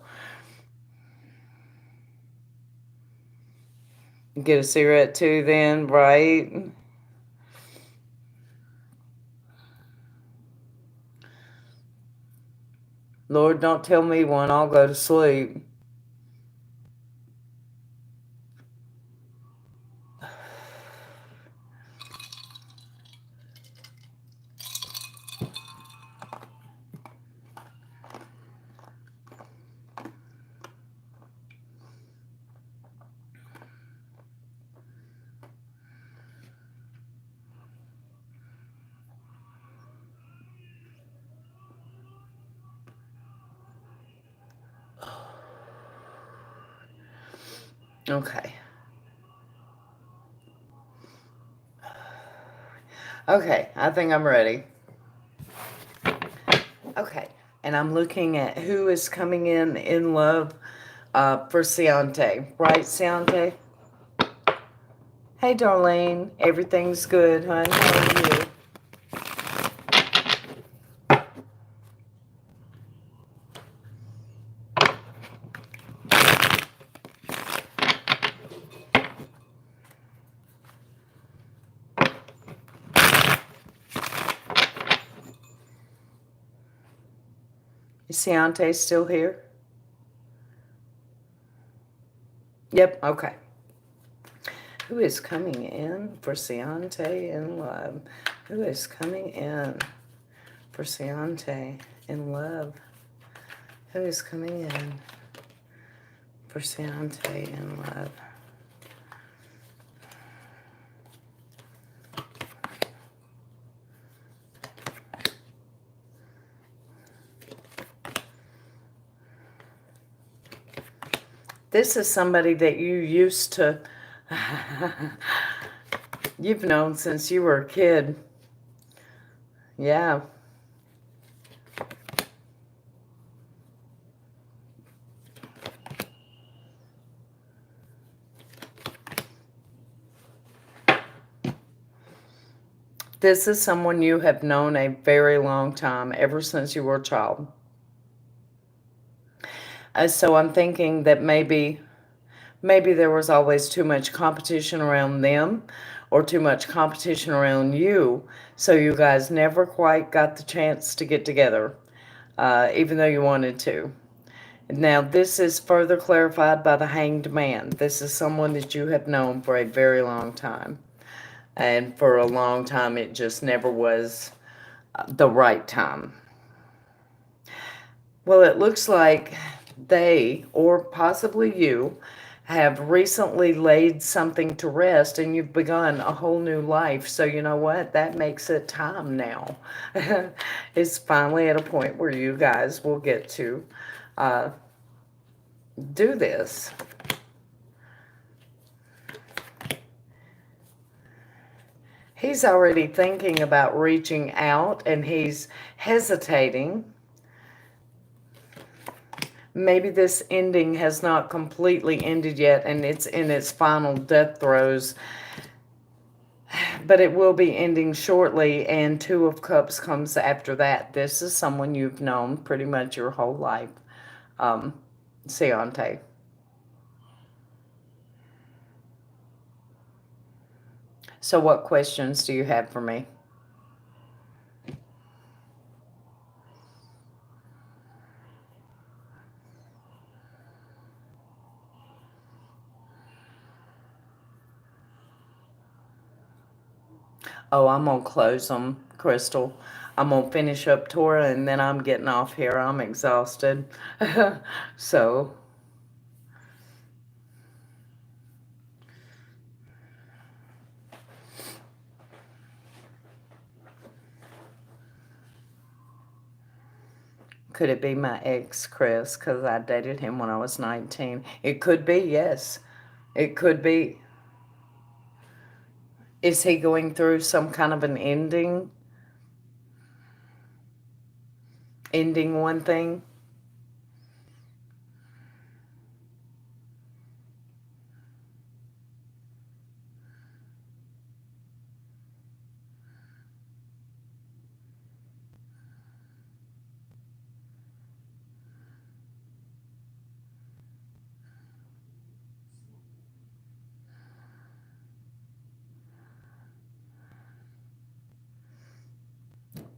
get a cigarette too then, right? Lord, don't tell me one, I'll go to sleep. Okay. Okay, I think I'm ready. Okay, and I'm looking at who is coming in love for Ciante. Right, Ciante? Hey, Darlene. Everything's good, hon. How are you? Is Ciante still here? Yep, okay. Who is coming in for Ciante in love? Who is coming in for Ciante in love? Who is coming in for Ciante in love? This is somebody that you used to, you've known since you were a kid. Yeah. This is someone you have known a very long time, ever since you were a child. So I'm thinking that maybe there was always too much competition around them or too much competition around you, so you guys never quite got the chance to get together, even though you wanted to. Now, this is further clarified by the Hanged Man. This is someone that you have known for a very long time. And for a long time, it just never was the right time. Well, it looks like they, or possibly you, have recently laid something to rest and you've begun a whole new life. So you know what? That makes it time now. It's finally at a point where you guys will get to do this. He's already thinking about reaching out and he's hesitating. Maybe this ending has not completely ended yet and it's in its final death throes, but it will be ending shortly, and Two of Cups comes after that. This is someone you've known pretty much your whole life, Ciante. So what questions do you have for me? Oh, I'm going to close them, Crystal. I'm going to finish up Torah and then I'm getting off here. I'm exhausted. So, could it be my ex, Chris? Because I dated him when I was 19. It could be, yes. It could be. Is he going through some kind of an ending? Ending one thing?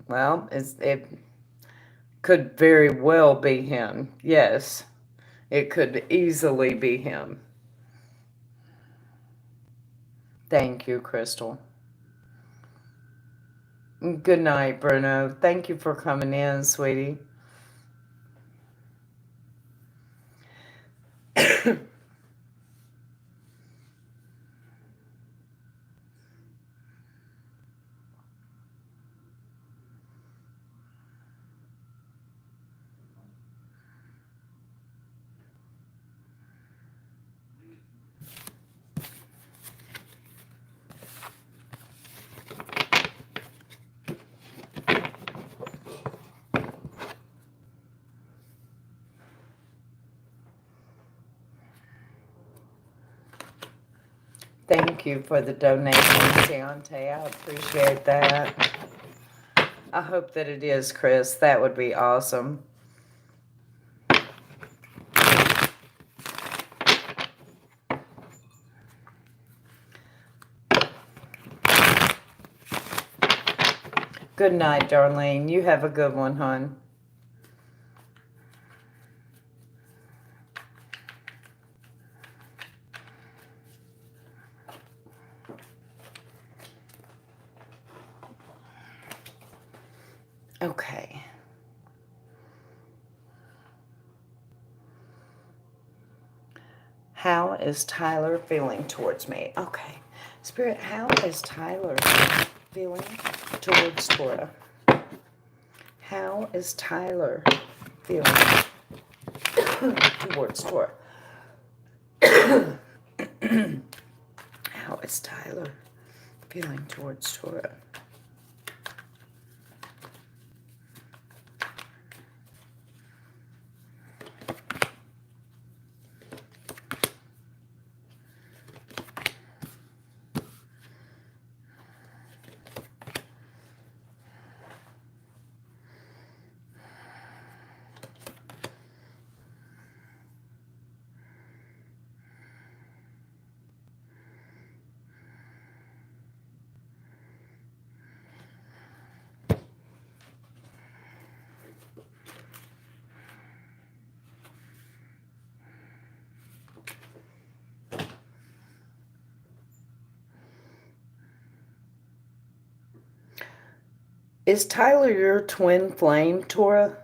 Well, it could very well be him. Yes, it could easily be him. Thank you, Crystal. Good night, Bruno. Thank you for coming in, sweetie. Thank you for the donation, Ciante. I appreciate that. I hope that it is, Chris. That would be awesome. Good night, Darlene. You have a good one, hon. Okay. How is Tyler feeling towards me? Okay. Spirit, how is Tyler feeling towards Tora? How is Tyler feeling towards Tora? How is Tyler feeling towards Tora? Is Tyler your twin flame, Tora?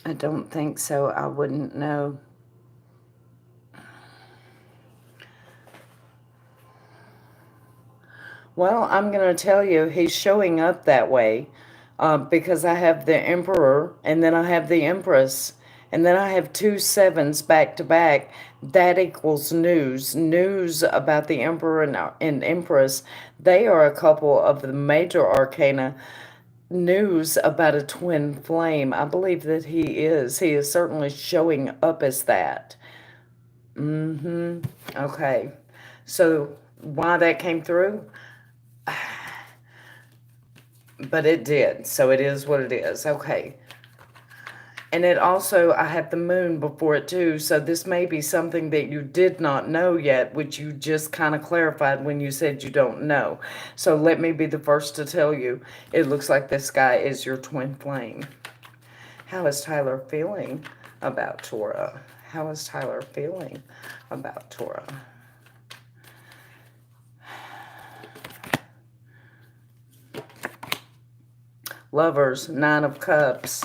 I don't think so. I wouldn't know. Well, I'm going to tell you, he's showing up that way because I have the Emperor and then I have the Empress and then I have two sevens back to back. That equals news. News about the Emperor and Empress. They are a couple of the major arcana. News about a twin flame. I believe that he is. He is certainly showing up as that. Mm-hmm. Okay. So why that came through? But it did. So it is what it is. Okay. And it also, I have the moon before it too. So this may be something that you did not know yet, which you just kind of clarified when you said you don't know. So let me be the first to tell you, it looks like this guy is your twin flame. How is Tyler feeling about Tora? How is Tyler feeling about Tora? Lovers, Nine of Cups,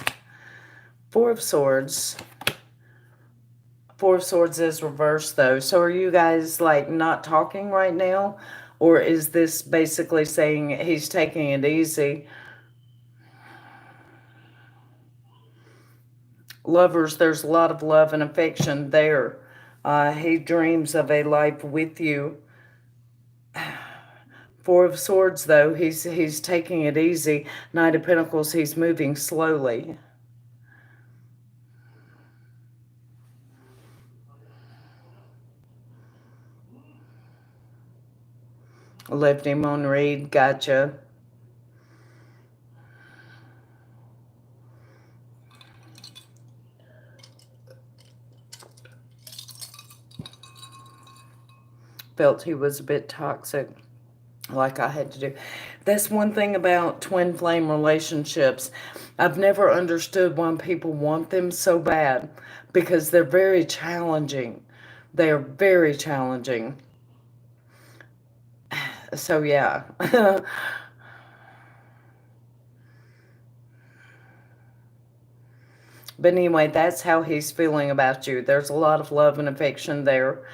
Four of Swords. Four of Swords is reversed though. So are you guys like not talking right now? Or is this basically saying he's taking it easy? Lovers, there's a lot of love and affection there. He dreams of a life with you. Four of Swords, though, he's taking it easy. Knight of Pentacles, he's moving slowly. Left him on read, gotcha. Felt he was a bit toxic, like I had to do. That's one thing about twin flame relationships. I've never understood why people want them so bad, because they're very challenging. They are very challenging. So yeah. But anyway, that's how he's feeling about you. There's a lot of love and affection there.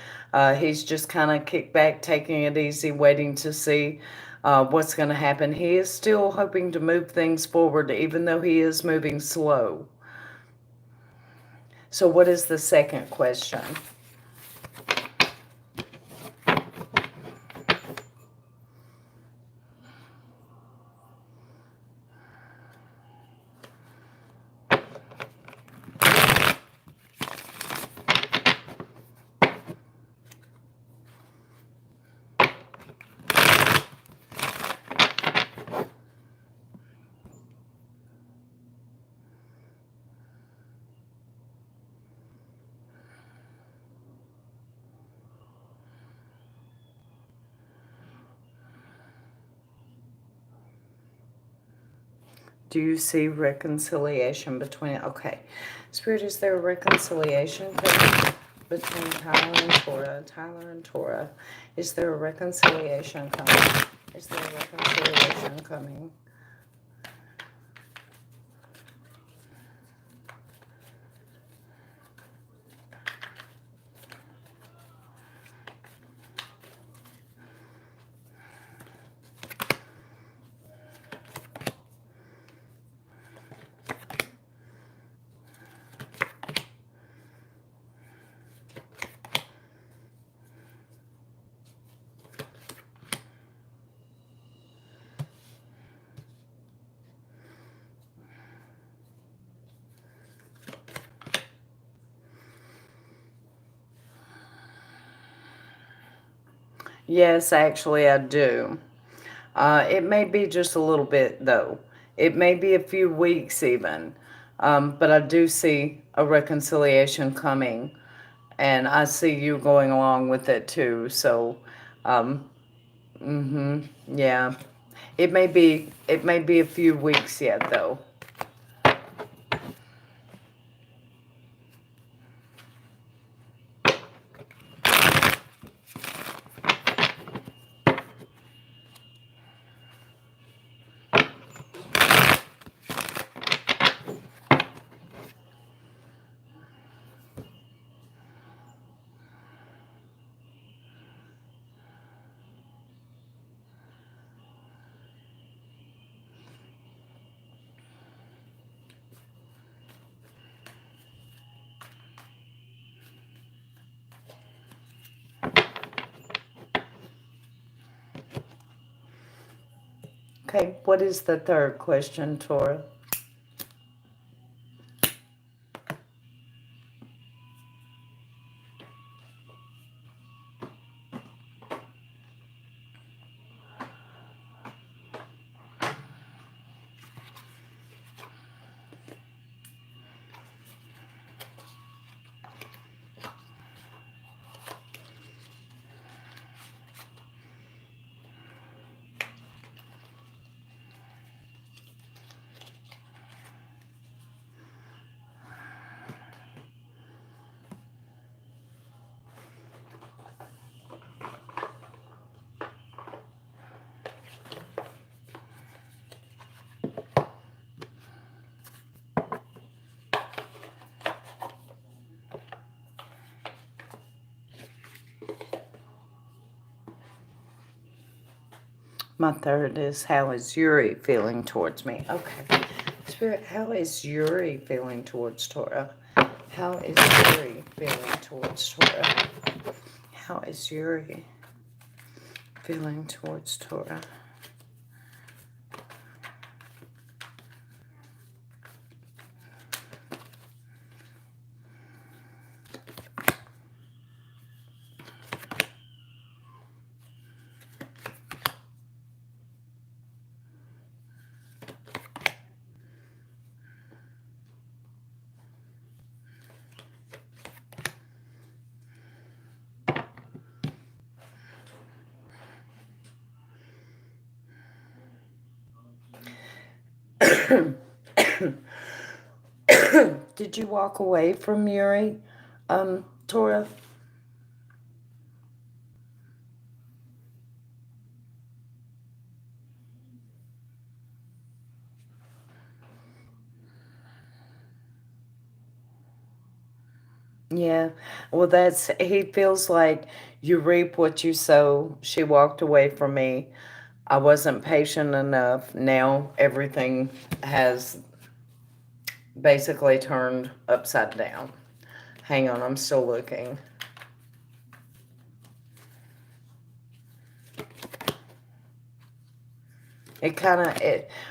He's just kind of kicked back, taking it easy, waiting to see what's going to happen. He is still hoping to move things forward, even though he is moving slow. So what is the second question? Do you see reconciliation between, okay. Spirit, is there a reconciliation coming between Tyler and Torah? Tyler and Torah. Is there a reconciliation coming? Is there a reconciliation coming? Yes, actually, I do. It may be just a little bit, though. It may be a few weeks even. But I do see a reconciliation coming. And I see you going along with it, too. So, um, yeah. It may be a few weeks yet, though. Okay, what is the third question, Tora? My third is, how is Yuri feeling towards me? Okay. Spirit, how is Yuri feeling towards Torah? How is Yuri feeling towards Torah? How is Yuri feeling towards Torah? Did you walk away from Yuri, Torah? Yeah. Well, he feels like you reap what you sow. She walked away from me. I wasn't patient enough. Now everything has basically turned upside down. Hang on, I'm still looking.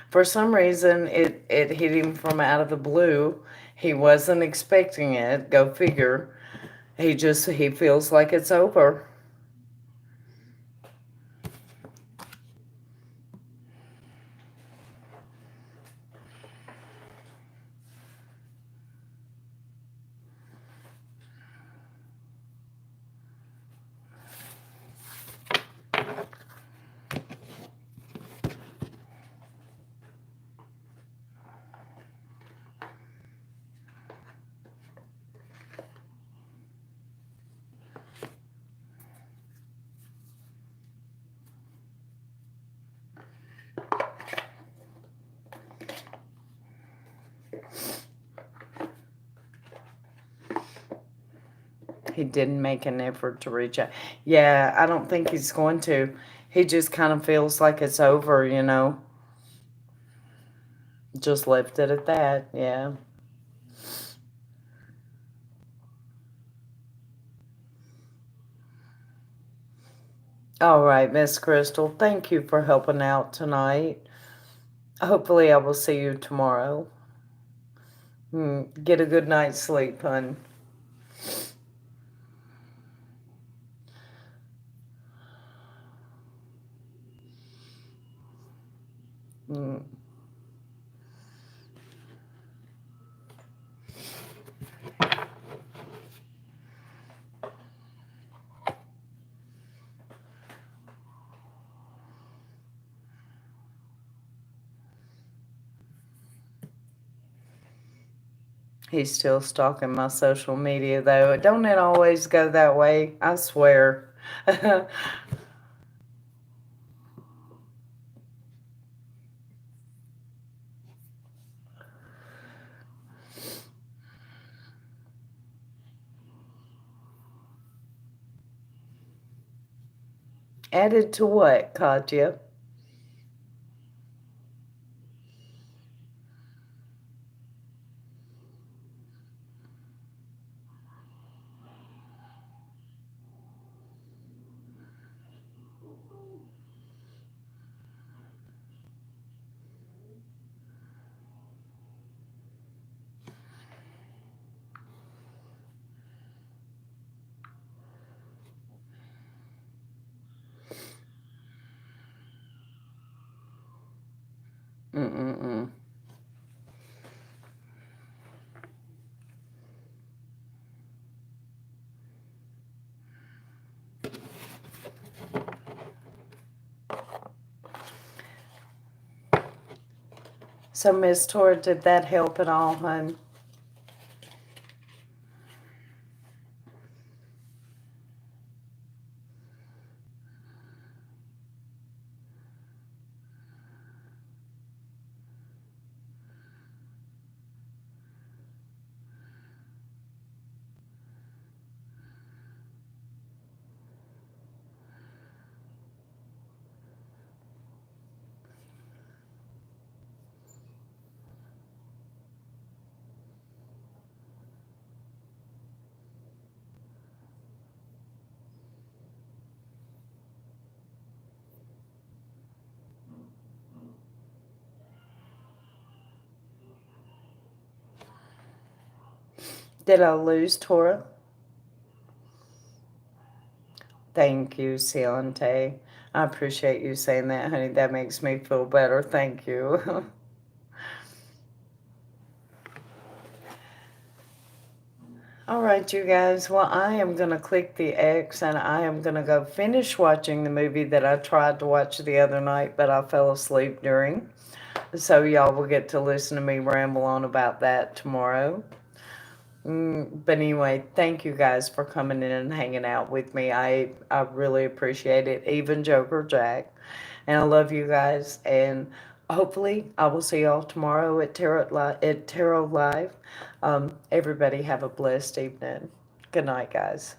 For some reason, it hit him from out of the blue. He wasn't expecting it. Go figure. He feels like it's over. He didn't make an effort to reach out. Yeah, I don't think he's going to. He just kind of feels like it's over, you know. Just left it at that. Yeah. All right, Miss Crystal. Thank you for helping out tonight. Hopefully, I will see you tomorrow. Get a good night's sleep, hun. Mm, He's still stalking my social media, though. Don't it always go that way? I swear. Added to what, Katya? Mm-mm-mm. So, Miss Tora, did that help at all, hun? Did I lose Tora? Thank you, Ciante. I appreciate you saying that, honey. That makes me feel better. Thank you. All right, you guys. Well, I am going to click the X and I am going to go finish watching the movie that I tried to watch the other night, but I fell asleep during. So, y'all will get to listen to me ramble on about that tomorrow. But anyway, thank you guys for coming in and hanging out with me. I really appreciate it. Even Joker Jack. And I love you guys. And hopefully, I will see y'all tomorrow at Tarot Live. Everybody have a blessed evening. Good night, guys.